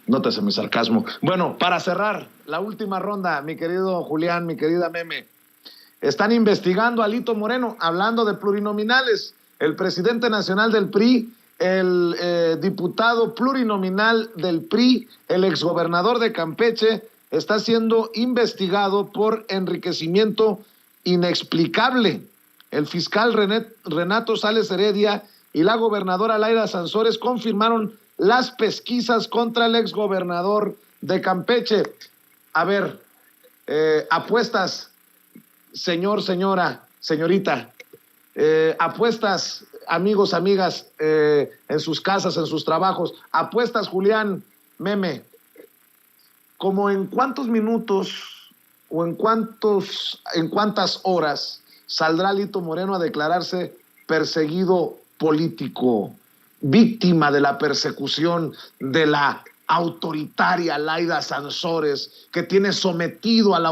Nótese mi sarcasmo. Bueno, para cerrar, la última ronda, mi querido Julián, mi querida Meme. Están investigando a Alito Moreno, hablando de plurinominales. El presidente nacional del PRI, el diputado plurinominal del PRI, el exgobernador de Campeche, está siendo investigado por enriquecimiento inexplicable. El fiscal Renato Sales Heredia y la gobernadora Laida Sansores confirmaron las pesquisas contra el exgobernador de Campeche. A ver, apuestas, señor, señora, señorita, apuestas, amigos, amigas, en sus casas, en sus trabajos, apuestas, Julián, Meme, como en cuántos minutos o en cuántas horas saldrá Alito Moreno a declararse perseguido político, víctima de la persecución de la autoritaria Laida Sansores, que tiene sometida a la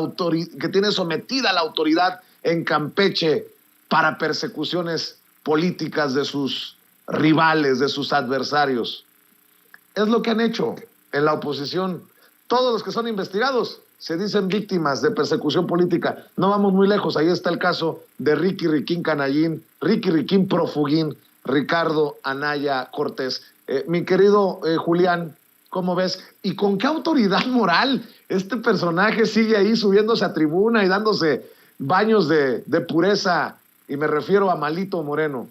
autoridad en Campeche para persecuciones políticas de sus rivales, de sus adversarios. Es lo que han hecho en la oposición. Todos los que son investigados se dicen víctimas de persecución política. No vamos muy lejos, ahí está el caso de Ricky Riquín Canallín, Ricky Riquín Profugín, Ricardo Anaya Cortés. Mi querido Julián, ¿cómo ves? ¿Y con qué autoridad moral este personaje sigue ahí subiéndose a tribuna y dándose baños de pureza? Y me refiero a Alito Moreno.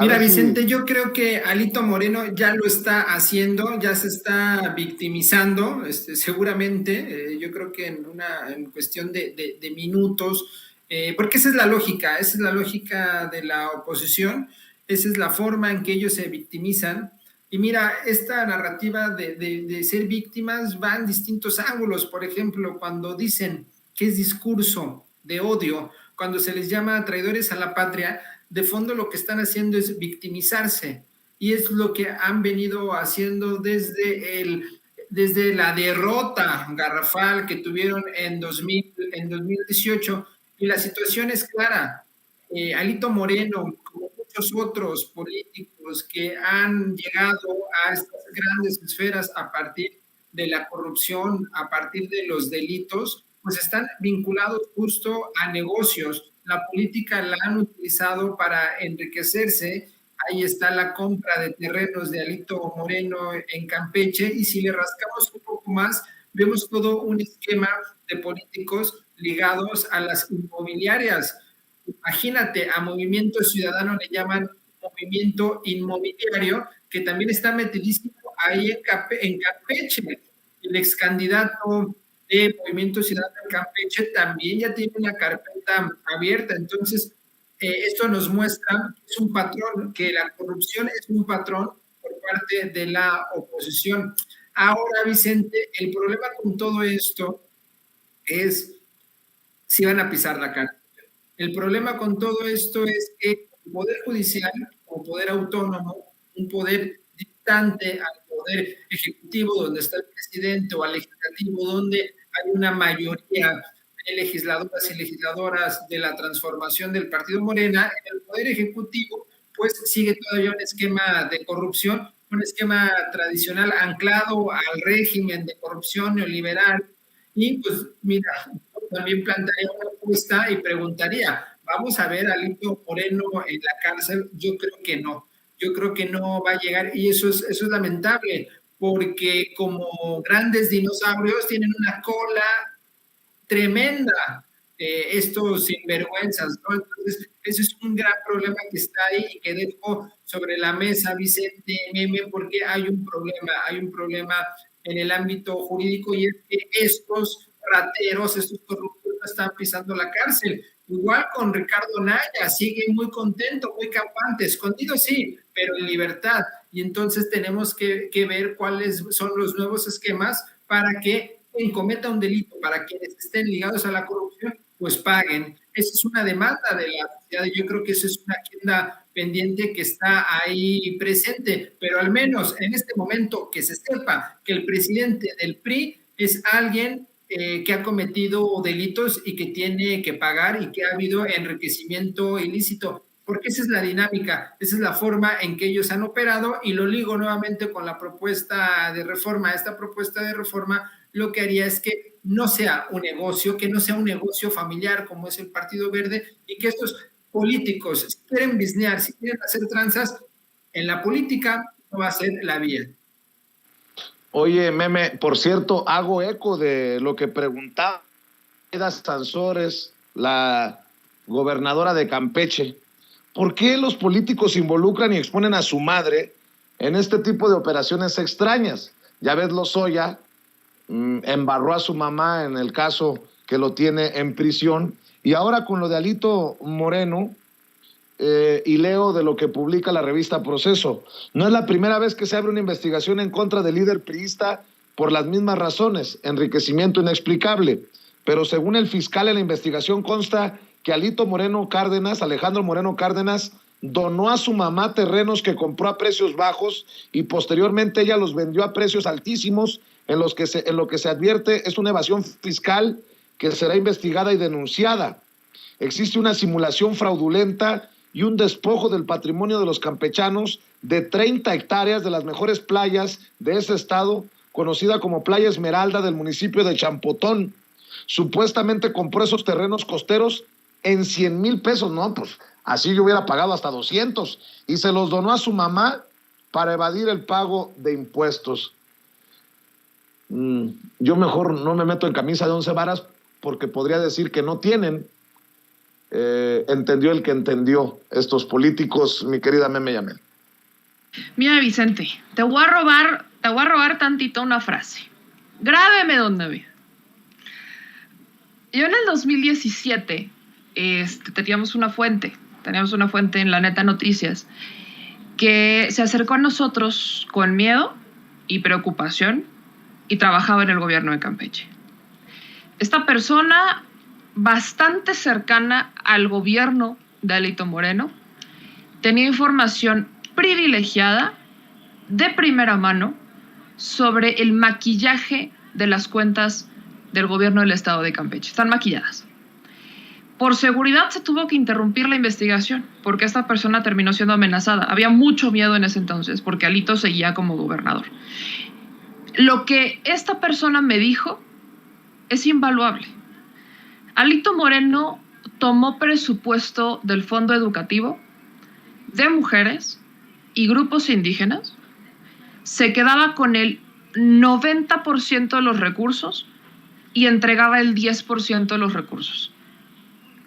Mira, Vicente, yo creo que Alito Moreno ya lo está haciendo, ya se está victimizando, seguramente, yo creo que en cuestión de minutos, porque esa es la lógica de la oposición, esa es la forma en que ellos se victimizan. Y mira, esta narrativa de ser víctimas va en distintos ángulos. Por ejemplo, cuando dicen que es discurso de odio, cuando se les llama traidores a la patria, de fondo lo que están haciendo es victimizarse, y es lo que han venido haciendo desde la derrota garrafal que tuvieron en 2018, y la situación es clara. Alito Moreno, como muchos otros políticos que han llegado a estas grandes esferas a partir de la corrupción, a partir de los delitos, pues están vinculados justo a negocios. La política la han utilizado para enriquecerse. Ahí está la compra de terrenos de Alito Moreno en Campeche, y si le rascamos un poco más, vemos todo un esquema de políticos ligados a las inmobiliarias. Imagínate, a Movimiento Ciudadano le llaman movimiento inmobiliario, que también está metidísimo ahí en Campeche. El ex candidato de Movimiento Ciudadano en Campeche también ya tiene una carpeta abierta. Entonces, esto nos muestra que es un patrón, que la corrupción es un patrón por parte de la oposición. Ahora, Vicente, el problema con todo esto es si van a pisar la cárcel. El problema con todo esto es que el Poder Judicial o Poder Autónomo, un poder distante al Poder Ejecutivo, donde está el presidente, o al Legislativo, donde hay una mayoría legisladoras y legisladoras de la transformación del Partido Morena, en el Poder Ejecutivo, pues sigue todavía un esquema de corrupción, un esquema tradicional anclado al régimen de corrupción neoliberal. Y pues mira, también plantearía una apuesta y preguntaría, ¿vamos a ver a Alito Moreno en la cárcel? Yo creo que no va a llegar, y eso es lamentable, porque como grandes dinosaurios tienen una cola tremenda, estos sinvergüenzas, ¿no? Entonces, ese es un gran problema que está ahí y que dejo sobre la mesa, Vicente, Meme, porque hay un problema en el ámbito jurídico, y es que estos rateros, estos corruptos están pisando la cárcel. Igual con Ricardo Naya, sigue muy contento, muy campante, escondido sí, pero en libertad. Y entonces tenemos que ver cuáles son los nuevos esquemas para que quien cometa un delito, para quienes estén ligados a la corrupción, pues paguen. Esa es una demanda de la sociedad, y yo creo que esa es una agenda pendiente que está ahí presente, pero al menos en este momento que se sepa que el presidente del PRI es alguien que ha cometido delitos y que tiene que pagar, y que ha habido enriquecimiento ilícito, porque esa es la dinámica, esa es la forma en que ellos han operado, y lo ligo nuevamente con la propuesta de reforma. Esta propuesta de reforma lo que haría es que no sea un negocio, que no sea un negocio familiar como es el Partido Verde, y que estos políticos, si quieren biznear, si quieren hacer tranzas en la política, no va a ser la vía. Oye, Meme, por cierto, hago eco de lo que preguntaba Aida Sansores, la gobernadora de Campeche. ¿Por qué los políticos se involucran y exponen a su madre en este tipo de operaciones extrañas? Ya ves, Lozoya embarró a su mamá en el caso que lo tiene en prisión, y ahora con lo de Alito Moreno, y leo de lo que publica la revista Proceso. No es la primera vez que se abre una investigación en contra del líder priista por las mismas razones, enriquecimiento inexplicable. Pero según el fiscal, en la investigación consta que Alejandro Moreno Cárdenas, donó a su mamá terrenos que compró a precios bajos, y posteriormente ella los vendió a precios altísimos, en lo que se advierte es una evasión fiscal que será investigada y denunciada. Existe una simulación fraudulenta y un despojo del patrimonio de los campechanos de 30 hectáreas de las mejores playas de ese estado, conocida como Playa Esmeralda, del municipio de Champotón. Supuestamente compró esos terrenos costeros en 100,000 pesos, no, pues así yo hubiera pagado hasta 200, y se los donó a su mamá para evadir el pago de impuestos. Yo mejor no me meto en camisa de 11 varas, porque podría decir que no tienen. Entendió el que entendió estos políticos, mi querida Meme Yamel. Mira, Vicente, te voy a robar tantito una frase. Grábeme donde ve. Yo en el 2017 teníamos una fuente en La Neta Noticias que se acercó a nosotros con miedo y preocupación, y trabajaba en el gobierno de Campeche. Esta persona, bastante cercana al gobierno de Alito Moreno, tenía información privilegiada de primera mano sobre el maquillaje de las cuentas del gobierno del estado de Campeche. Están maquilladas. Por seguridad se tuvo que interrumpir la investigación, porque esta persona terminó siendo amenazada. Había mucho miedo en ese entonces, porque Alito seguía como gobernador. Lo que esta persona me dijo es invaluable. Alito Moreno tomó presupuesto del Fondo Educativo, de mujeres y grupos indígenas, se quedaba con el 90% de los recursos y entregaba el 10% de los recursos.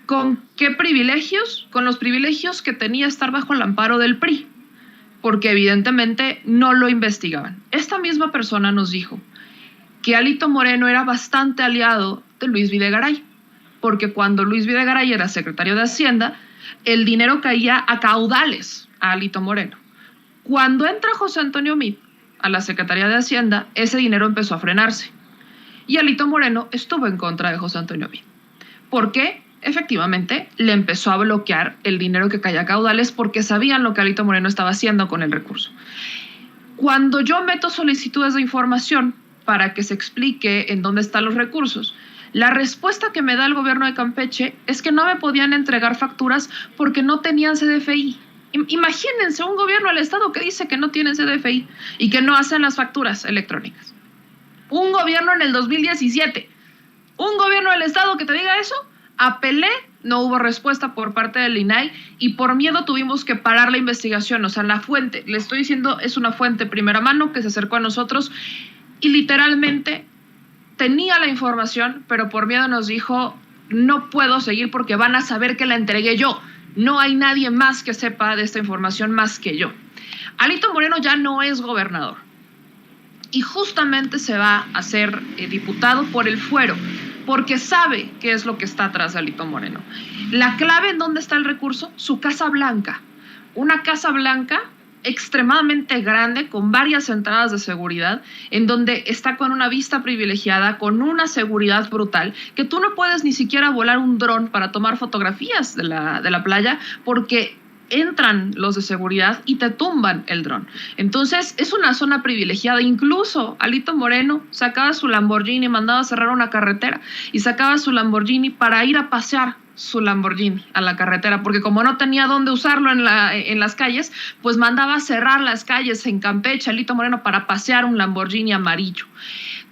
¿Con qué privilegios? Con los privilegios que tenía estar bajo el amparo del PRI, porque evidentemente no lo investigaban. Esta misma persona nos dijo que Alito Moreno era bastante aliado de Luis Videgaray, porque cuando Luis Videgaray era secretario de Hacienda, el dinero caía a caudales a Alito Moreno. Cuando entra José Antonio Meade a la Secretaría de Hacienda, ese dinero empezó a frenarse. Y Alito Moreno estuvo en contra de José Antonio Meade. ¿Por qué? Efectivamente, le empezó a bloquear el dinero que caía a caudales, porque sabían lo que Alito Moreno estaba haciendo con el recurso. Cuando yo meto solicitudes de información para que se explique en dónde están los recursos, La respuesta que me da el gobierno de Campeche es que no me podían entregar facturas porque no tenían CDFI. Imagínense un gobierno del estado que dice que no tienen CDFI y que no hacen las facturas electrónicas. Un gobierno en el 2017, un gobierno del estado que te diga eso. Apelé, no hubo respuesta por parte del INAI y por miedo tuvimos que parar la investigación. O sea, la fuente, le estoy diciendo, es una fuente primera mano que se acercó a nosotros y literalmente tenía la información, pero por miedo nos dijo, no puedo seguir porque van a saber que la entregué yo. No hay nadie más que sepa de esta información más que yo. Alito Moreno ya no es gobernador y justamente se va a ser diputado por el fuero, porque sabe qué es lo que está atrás de Alito Moreno. La clave en dónde está el recurso, su Casa Blanca. Una Casa Blanca extremadamente grande, con varias entradas de seguridad, en donde está con una vista privilegiada, con una seguridad brutal, que tú no puedes ni siquiera volar un dron para tomar fotografías de la playa, porque entran los de seguridad y te tumban el dron. Entonces, es una zona privilegiada. Incluso Alito Moreno sacaba su Lamborghini, mandaba a cerrar una carretera y sacaba su Lamborghini para ir a pasear su Lamborghini a la carretera, porque como no tenía dónde usarlo en las calles, pues mandaba a cerrar las calles en Campeche, Alito Moreno, para pasear un Lamborghini amarillo.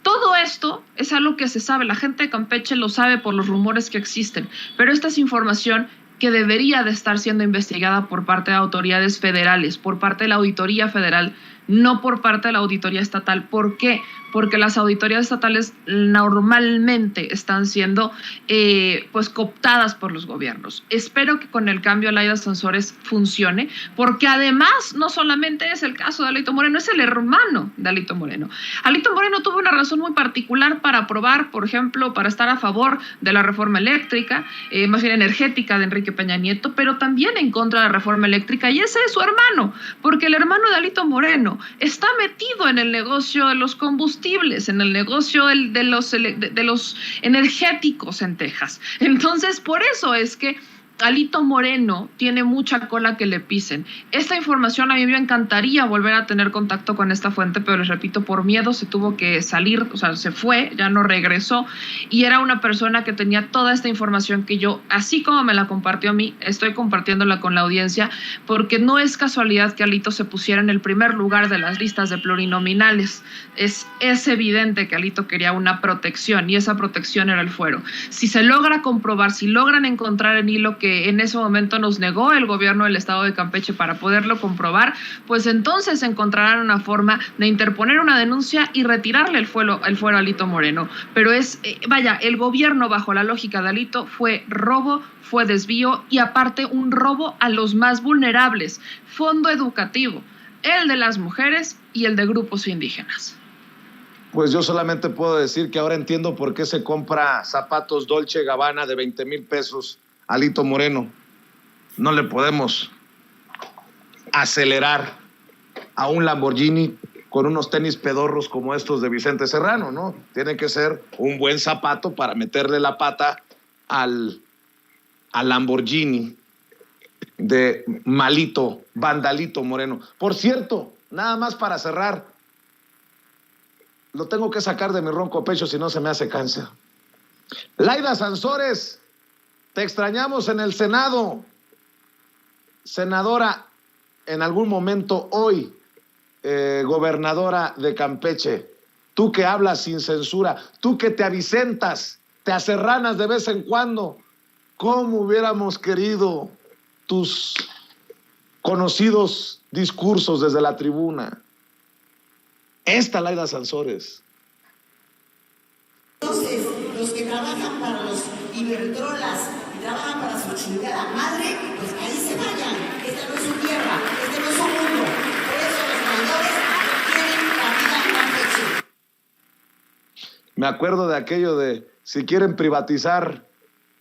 Todo esto es algo que se sabe, la gente de Campeche lo sabe por los rumores que existen, pero esta es información que debería de estar siendo investigada por parte de autoridades federales, por parte de la Auditoría Federal, no por parte de la Auditoría Estatal. ¿Por qué? Porque las auditorías estatales normalmente están siendo pues cooptadas por los gobiernos. Espero que con el cambio a Laida Sansores funcione, porque además no solamente es el caso de Alito Moreno, es el hermano de Alito Moreno. Alito Moreno tuvo una razón muy particular para aprobar, por ejemplo, para estar a favor de la reforma eléctrica, más bien energética de Enrique Peña Nieto, pero también en contra de la reforma eléctrica, y ese es su hermano, porque el hermano de Alito Moreno está metido en el negocio de los combustibles, en el negocio de los energéticos en Texas. Entonces, por eso es que Alito Moreno tiene mucha cola que le pisen. Esta información a mí me encantaría volver a tener contacto con esta fuente, pero les repito, por miedo se tuvo que salir, o sea, se fue, ya no regresó, y era una persona que tenía toda esta información que yo, así como me la compartió a mí, estoy compartiéndola con la audiencia, porque no es casualidad que Alito se pusiera en el primer lugar de las listas de plurinominales. Es evidente que Alito quería una protección, y esa protección era el fuero. Si se logra comprobar, si logran encontrar en hilo que en ese momento nos negó el gobierno del estado de Campeche para poderlo comprobar, pues entonces encontrarán una forma de interponer una denuncia y retirarle el fuero a Alito Moreno. Pero el gobierno bajo la lógica de Alito fue robo, fue desvío y aparte un robo a los más vulnerables, fondo educativo, el de las mujeres y el de grupos indígenas. Pues yo solamente puedo decir que ahora entiendo por qué se compra zapatos Dolce & Gabbana de 20,000 pesos Alito Moreno. No le podemos acelerar a un Lamborghini con unos tenis pedorros como estos de Vicente Serrano, ¿no? Tiene que ser un buen zapato para meterle la pata al Lamborghini de malito, vandalito Moreno. Por cierto, nada más para cerrar, lo tengo que sacar de mi ronco pecho si no se me hace cáncer. Laida Sansores, te extrañamos en el Senado. Senadora, en algún momento hoy, gobernadora de Campeche, tú que hablas sin censura, tú que te avicentas, te aserranas de vez en cuando, ¿cómo hubiéramos querido tus conocidos discursos desde la tribuna? Esta Laida Sansores. Entonces, los que trabajan para los Iberdrolas y trabajan para su chingada madre, pues ahí se vayan. Esta no es su tierra, este no es su mundo. Por eso los traidores quieren la vida en Campeche. Me acuerdo de aquello de, si quieren privatizar,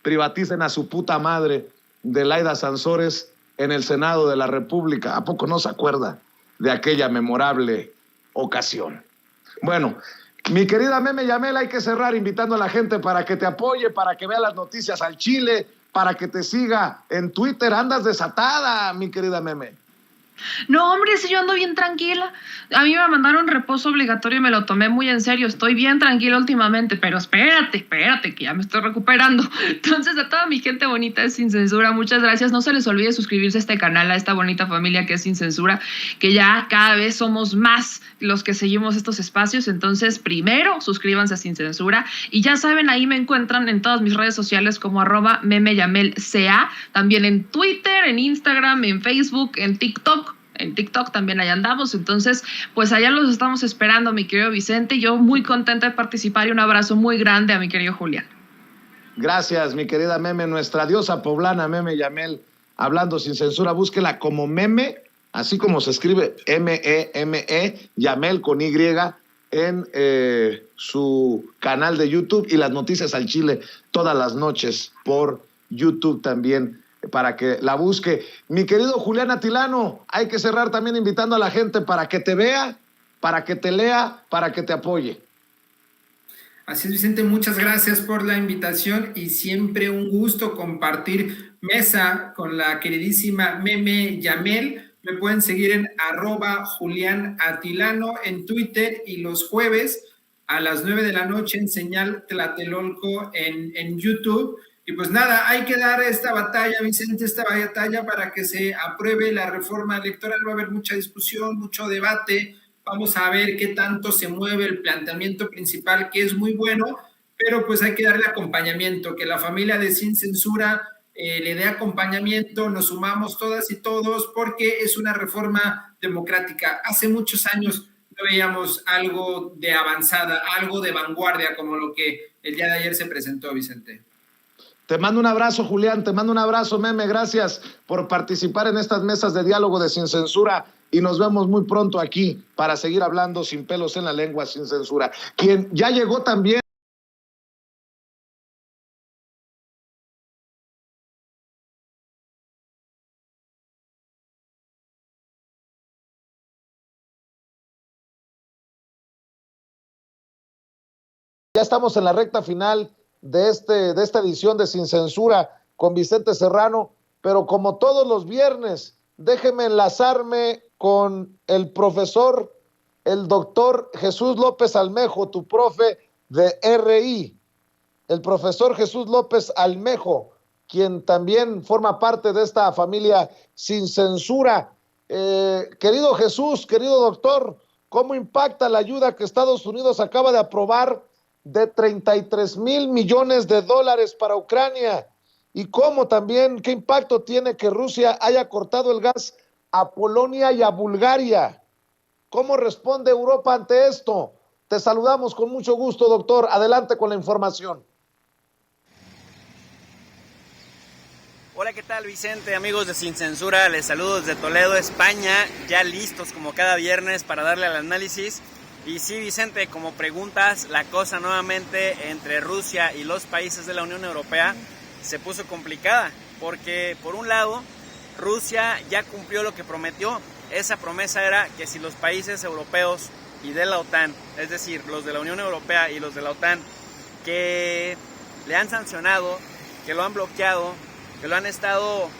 privaticen a su puta madre, de Laida Sansores en el Senado de la República. ¿A poco no se acuerda de aquella memorable ocasión? Bueno, mi querida Meme Yamel, hay que cerrar invitando a la gente para que te apoye, para que vea las noticias al Chile, para que te siga en Twitter. Andas desatada, mi querida Meme. No, hombre, si yo ando bien tranquila. A mí me mandaron reposo obligatorio y me lo tomé muy en serio. Estoy bien tranquila últimamente, pero espérate, que ya me estoy recuperando. Entonces, a toda mi gente bonita de Sin Censura, muchas gracias. No se les olvide suscribirse a este canal, a esta bonita familia que es Sin Censura, que ya cada vez somos más los que seguimos estos espacios. Entonces, primero, suscríbanse a Sin Censura. Y ya saben, ahí me encuentran en todas mis redes sociales como @memeyamelca, también en Twitter, en Instagram, en Facebook, en TikTok. En TikTok también ahí andamos, entonces pues allá los estamos esperando, mi querido Vicente. Yo muy contenta de participar y un abrazo muy grande a mi querido Julián. Gracias, mi querida Meme, nuestra diosa poblana, Meme Yamel, hablando sin censura. Búsquela como Meme, así como se escribe M-E-M-E, Yamel con Y, en su canal de YouTube, y las noticias al Chile todas las noches por YouTube también, para que la busque. Mi querido Julián Atilano, hay que cerrar también invitando a la gente para que te vea, para que te lea, para que te apoye. Así es, Vicente, muchas gracias por la invitación y siempre un gusto compartir mesa con la queridísima Meme Yamel. Me pueden seguir en @JuliánAtilano en Twitter, y los jueves a las 9 de la noche en Señal Tlatelolco en YouTube. Y pues nada, hay que dar esta batalla, Vicente, esta batalla para que se apruebe la reforma electoral. Va a haber mucha discusión, mucho debate. Vamos a ver qué tanto se mueve el planteamiento principal, que es muy bueno, pero pues hay que darle acompañamiento, que la familia de Sin Censura le dé acompañamiento, nos sumamos todas y todos, porque es una reforma democrática. Hace muchos años no veíamos algo de avanzada, algo de vanguardia como lo que el día de ayer se presentó, Vicente. Te mando un abrazo, Julián, te mando un abrazo, Meme, gracias por participar en estas mesas de diálogo de Sin Censura, y nos vemos muy pronto aquí para seguir hablando sin pelos en la lengua, sin censura. Quien ya llegó también. Ya estamos en la recta final de esta edición de Sin Censura con Vicente Serrano, pero como todos los viernes, déjeme enlazarme con el profesor, el doctor Jesús López Almejo, tu profe de RI, el profesor Jesús López Almejo, quien también forma parte de esta familia Sin Censura. Querido Jesús, querido doctor, ¿cómo impacta la ayuda que Estados Unidos acaba de aprobar de 33 mil millones de dólares para Ucrania? Y cómo también, qué impacto tiene que Rusia haya cortado el gas a Polonia y a Bulgaria. ¿Cómo responde Europa ante esto? Te saludamos con mucho gusto, doctor. Adelante con la información. Hola, ¿qué tal, Vicente? Amigos de Sin Censura, les saludo desde Toledo, España, ya listos como cada viernes para darle al análisis. Y sí, Vicente, como preguntas, la cosa nuevamente entre Rusia y los países de la Unión Europea se puso complicada, porque por un lado, Rusia ya cumplió lo que prometió. Esa promesa era que si los países europeos y de la OTAN, es decir, los de la Unión Europea y los de la OTAN, que le han sancionado, que lo han bloqueado, que lo han estado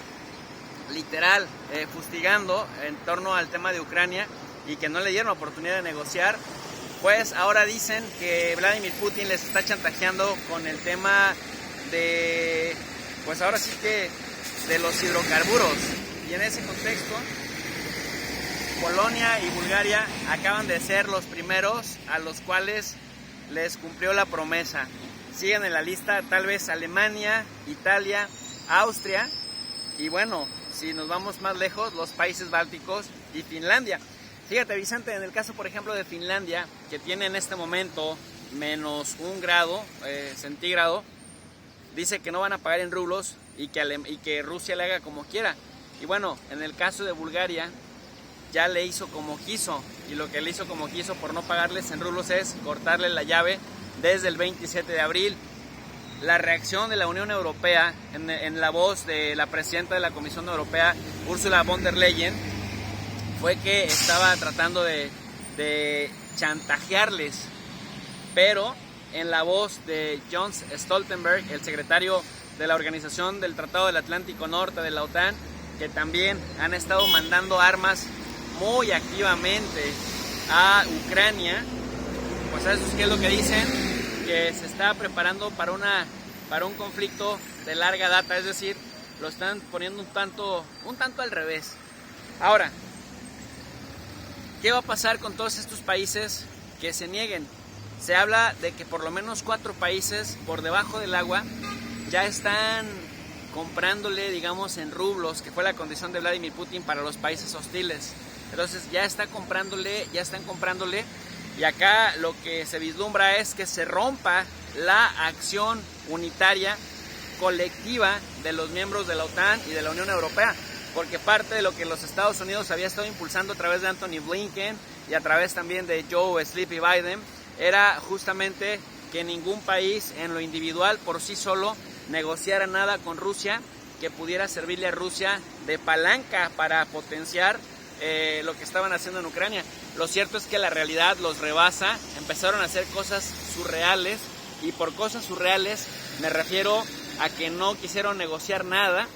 literal fustigando en torno al tema de Ucrania y que no le dieron oportunidad de negociar, pues ahora dicen que Vladimir Putin les está chantajeando con el tema de, pues ahora sí que de los hidrocarburos. Y en ese contexto, Polonia y Bulgaria acaban de ser los primeros a los cuales les cumplió la promesa. Siguen en la lista tal vez Alemania, Italia, Austria y bueno, si nos vamos más lejos, los países bálticos y Finlandia. Fíjate, Vicente, en el caso por ejemplo de Finlandia, que tiene en este momento menos 1 grado centígrado, dice que no van a pagar en rublos y que Rusia le haga como quiera. Y bueno, en el caso de Bulgaria ya le hizo como quiso, y lo que le hizo como quiso por no pagarles en rublos es cortarle la llave desde el 27 de abril. La reacción de la Unión Europea en la voz de la presidenta de la Comisión Europea, Ursula von der Leyen, fue que estaba tratando de chantajearles, pero en la voz de Jens Stoltenberg, el secretario de la Organización del Tratado del Atlántico Norte de la OTAN, que también han estado mandando armas muy activamente a Ucrania, pues ¿sabes qué es lo que dicen? Que se está preparando para un conflicto de larga data, es decir, lo están poniendo un tanto al revés. Ahora, ¿qué va a pasar con todos estos países que se nieguen? Se habla de que por lo menos 4 países por debajo del agua ya están comprándole, digamos, en rublos, que fue la condición de Vladimir Putin para los países hostiles. Entonces ya están comprándole, y acá lo que se vislumbra es que se rompa la acción unitaria colectiva de los miembros de la OTAN y de la Unión Europea, porque parte de lo que los Estados Unidos había estado impulsando a través de Anthony Blinken y a través también de Joe Sleepy Biden era justamente que ningún país en lo individual por sí solo negociara nada con Rusia que pudiera servirle a Rusia de palanca para potenciar lo que estaban haciendo en Ucrania. Lo cierto es que la realidad los rebasa, empezaron a hacer cosas surreales, y por cosas surreales me refiero a que no quisieron negociar nada,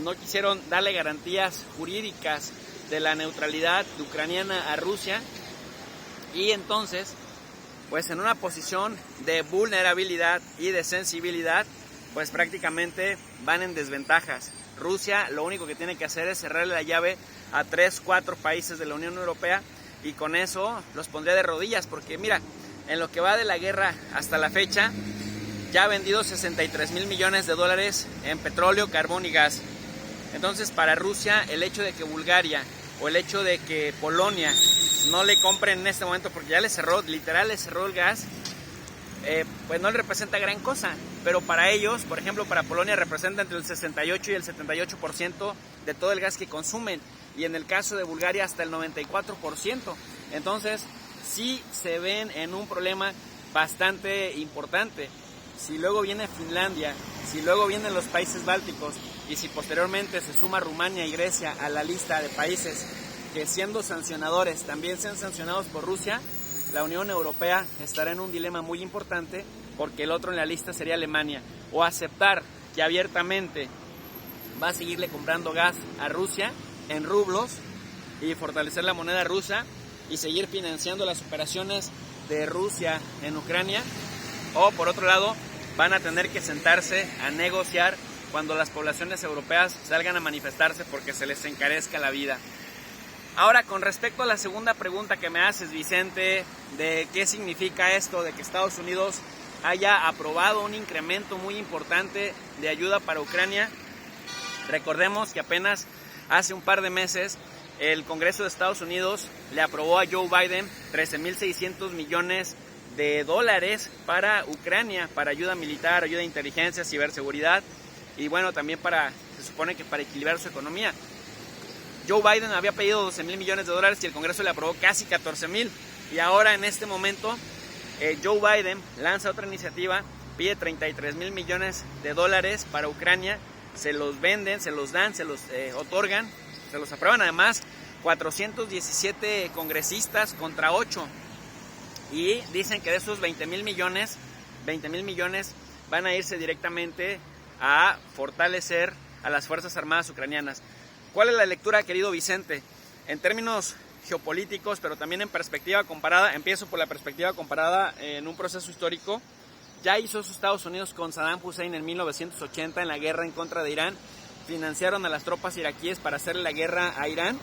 no quisieron darle garantías jurídicas de la neutralidad ucraniana a Rusia, y entonces, pues en una posición de vulnerabilidad y de sensibilidad, pues prácticamente van en desventajas. Rusia lo único que tiene que hacer es cerrarle la llave a 3-4 países de la Unión Europea, y con eso los pondría de rodillas, porque mira, en lo que va de la guerra hasta la fecha, ya ha vendido $63,000 millones en petróleo, carbón y gas. Entonces para Rusia el hecho de que Bulgaria o el hecho de que Polonia no le compren en este momento, porque ya literal les cerró el gas, pues no le representa gran cosa, pero para ellos, por ejemplo para Polonia, representa entre el 68 y el 78% de todo el gas que consumen, y en el caso de Bulgaria hasta el 94%. Entonces sí se ven en un problema bastante importante. Si luego viene Finlandia, si luego vienen los países bálticos, y si posteriormente se suma Rumania y Grecia a la lista de países que, siendo sancionadores, también sean sancionados por Rusia, la Unión Europea estará en un dilema muy importante, porque el otro en la lista sería Alemania, o aceptar que abiertamente va a seguirle comprando gas a Rusia en rublos y fortalecer la moneda rusa y seguir financiando las operaciones de Rusia en Ucrania, o por otro lado van a tener que sentarse a negociar cuando las poblaciones europeas salgan a manifestarse porque se les encarezca la vida. Ahora, con respecto a la segunda pregunta que me haces, Vicente, de qué significa esto de que Estados Unidos haya aprobado un incremento muy importante de ayuda para Ucrania, recordemos que apenas hace un par de meses el Congreso de Estados Unidos le aprobó a Joe Biden $13,600 millones para Ucrania, para ayuda militar, ayuda de inteligencia, ciberseguridad, y bueno, también se supone que para equilibrar su economía. Joe Biden había pedido $12,000 millones y el Congreso le aprobó casi 14,000, y ahora en este momento Joe Biden lanza otra iniciativa, pide $33,000 millones para Ucrania, se los venden, se los dan, se los otorgan, se los aprueban además 417 congresistas contra 8, y dicen que de esos $20,000 millones van a irse directamente a fortalecer a las Fuerzas Armadas ucranianas. ¿Cuál es la lectura, querido Vicente? En términos geopolíticos, pero también en perspectiva comparada, empiezo por la perspectiva comparada en un proceso histórico. Ya hizo eso Estados Unidos con Saddam Hussein en 1980 en la guerra en contra de Irán. Financiaron a las tropas iraquíes para hacerle la guerra a Irán.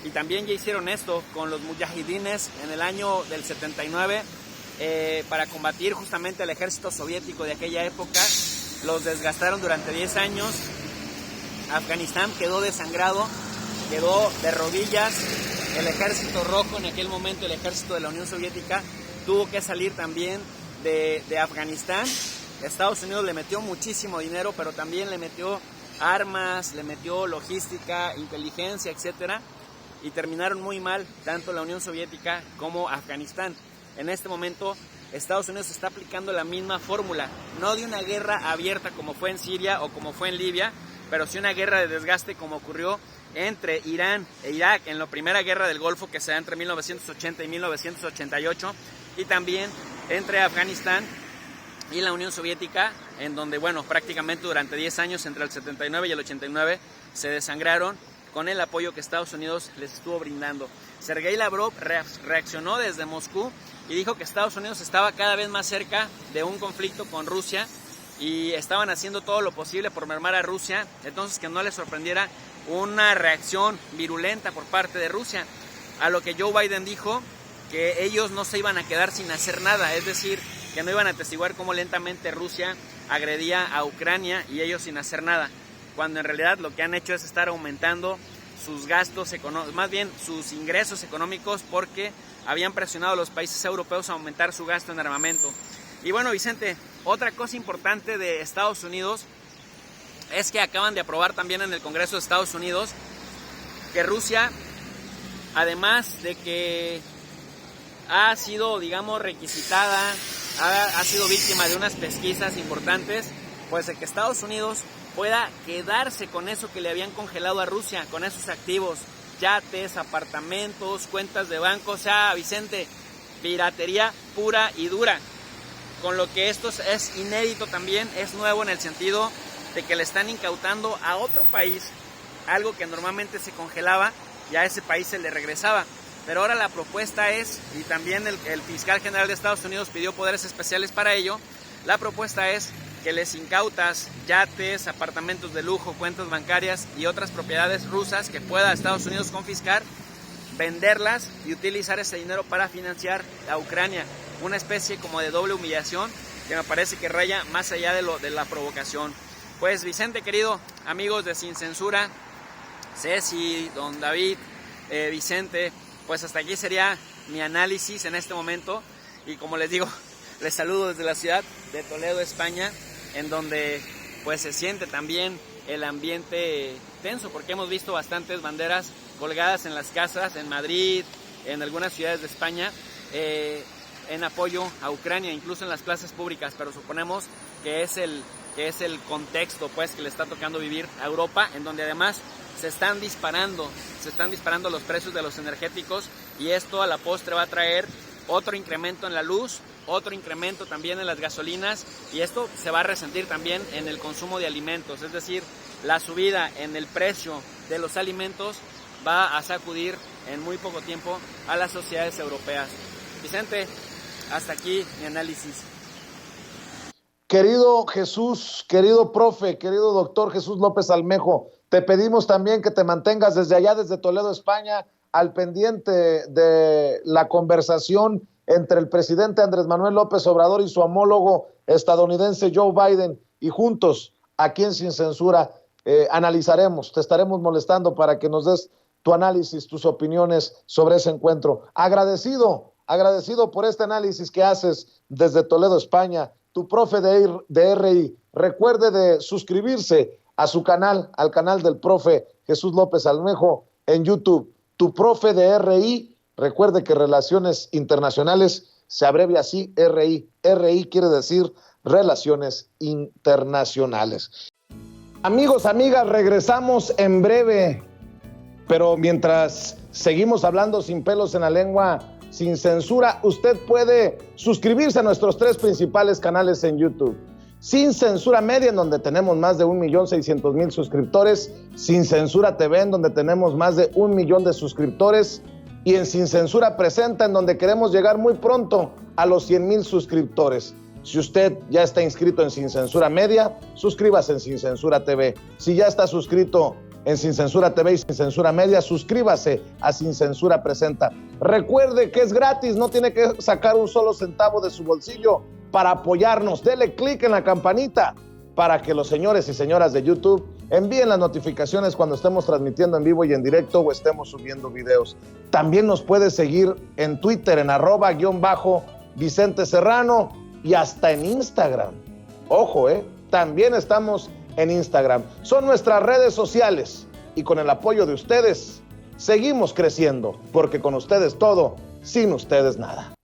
Y también ya hicieron esto con los mujahidines en el año del 79 para combatir justamente al ejército soviético de aquella época. Los desgastaron durante 10 años. Afganistán quedó desangrado, quedó de rodillas. El ejército rojo en aquel momento, el ejército de la Unión Soviética, tuvo que salir también de Afganistán. Estados Unidos le metió muchísimo dinero, pero también le metió armas, le metió logística, inteligencia, etcétera, y terminaron muy mal tanto la Unión Soviética como Afganistán. En este momento Estados Unidos está aplicando la misma fórmula, no de una guerra abierta como fue en Siria o como fue en Libia, pero sí una guerra de desgaste como ocurrió entre Irán e Irak en la primera guerra del Golfo, que se da entre 1980 y 1988, y también entre Afganistán y la Unión Soviética, en donde, bueno, prácticamente durante 10 años, entre el 79 y el 89, se desangraron con el apoyo que Estados Unidos les estuvo brindando. Sergei Lavrov reaccionó desde Moscú y dijo que Estados Unidos estaba cada vez más cerca de un conflicto con Rusia y estaban haciendo todo lo posible por mermar a Rusia, entonces que no les sorprendiera una reacción virulenta por parte de Rusia, a lo que Joe Biden dijo que ellos no se iban a quedar sin hacer nada, es decir, que no iban a atestiguar cómo lentamente Rusia agredía a Ucrania y ellos sin hacer nada, cuando en realidad lo que han hecho es estar aumentando sus gastos económicos, más bien sus ingresos económicos, porque habían presionado a los países europeos a aumentar su gasto en armamento. Y bueno, Vicente, otra cosa importante de Estados Unidos es que acaban de aprobar también en el Congreso de Estados Unidos que Rusia, además de que ha sido, digamos, requisitada, ha sido víctima de unas pesquisas importantes, pues de que Estados Unidos pueda quedarse con eso que le habían congelado a Rusia, con esos activos, yates, apartamentos, cuentas de banco, o sea, Vicente, piratería pura y dura. Con lo que esto es inédito también, es nuevo en el sentido de que le están incautando a otro país algo que normalmente se congelaba y a ese país se le regresaba. Pero ahora la propuesta es, y también el fiscal general de Estados Unidos pidió poderes especiales para ello, la propuesta es que les incautas yates, apartamentos de lujo, cuentas bancarias y otras propiedades rusas que pueda Estados Unidos confiscar, venderlas y utilizar ese dinero para financiar a Ucrania. Una especie como de doble humillación que me parece que raya más allá de la provocación. Pues Vicente, querido, amigos de Sin Censura, Ceci, don David, Vicente, pues hasta aquí sería mi análisis en este momento. Y como les digo, les saludo desde la ciudad de Toledo, España, en donde pues se siente también el ambiente tenso, porque hemos visto bastantes banderas colgadas en las casas, en Madrid, en algunas ciudades de España, en apoyo a Ucrania, incluso en las plazas públicas, pero suponemos que es el contexto pues que le está tocando vivir a Europa, en donde además se están disparando los precios de los energéticos, y esto a la postre va a traer otro incremento en la luz, otro incremento también en las gasolinas, y esto se va a resentir también en el consumo de alimentos, es decir, la subida en el precio de los alimentos va a sacudir en muy poco tiempo a las sociedades europeas. Vicente, hasta aquí mi análisis. Querido Jesús, querido profe, querido doctor Jesús López Almejo, te pedimos también que te mantengas desde allá, desde Toledo, España, al pendiente de la conversación entre el presidente Andrés Manuel López Obrador y su homólogo estadounidense Joe Biden, y juntos, aquí en Sin Censura, analizaremos, te estaremos molestando para que nos des tu análisis, tus opiniones sobre ese encuentro. Agradecido por este análisis que haces desde Toledo, España, tu profe de RI. Recuerde de suscribirse a su canal, al canal del profe Jesús López Almejo en YouTube, tu profe de RI. Recuerde que Relaciones Internacionales se abrevia así, RI. RI quiere decir Relaciones Internacionales. Amigos, amigas, regresamos en breve, pero mientras seguimos hablando sin pelos en la lengua, sin censura, usted puede suscribirse a nuestros 3 principales canales en YouTube. Sin Censura Media, en donde tenemos más de 1,600,000 suscriptores, Sin Censura TV, en donde tenemos más de 1 millón de suscriptores, y en Sin Censura Presenta, en donde queremos llegar muy pronto a los 100,000 suscriptores. Si usted ya está inscrito en Sin Censura Media, suscríbase en Sin Censura TV. Si ya está suscrito en Sin Censura TV y Sin Censura Media, suscríbase a Sin Censura Presenta. Recuerde que es gratis, no tiene que sacar un solo centavo de su bolsillo para apoyarnos. Dele clic en la campanita para que los señores y señoras de YouTube envíen las notificaciones cuando estemos transmitiendo en vivo y en directo o estemos subiendo videos. También nos puede seguir en Twitter en @_Vicente Serrano y hasta en Instagram. Ojo, también estamos en Instagram. Son nuestras redes sociales y con el apoyo de ustedes seguimos creciendo, porque con ustedes todo, sin ustedes nada.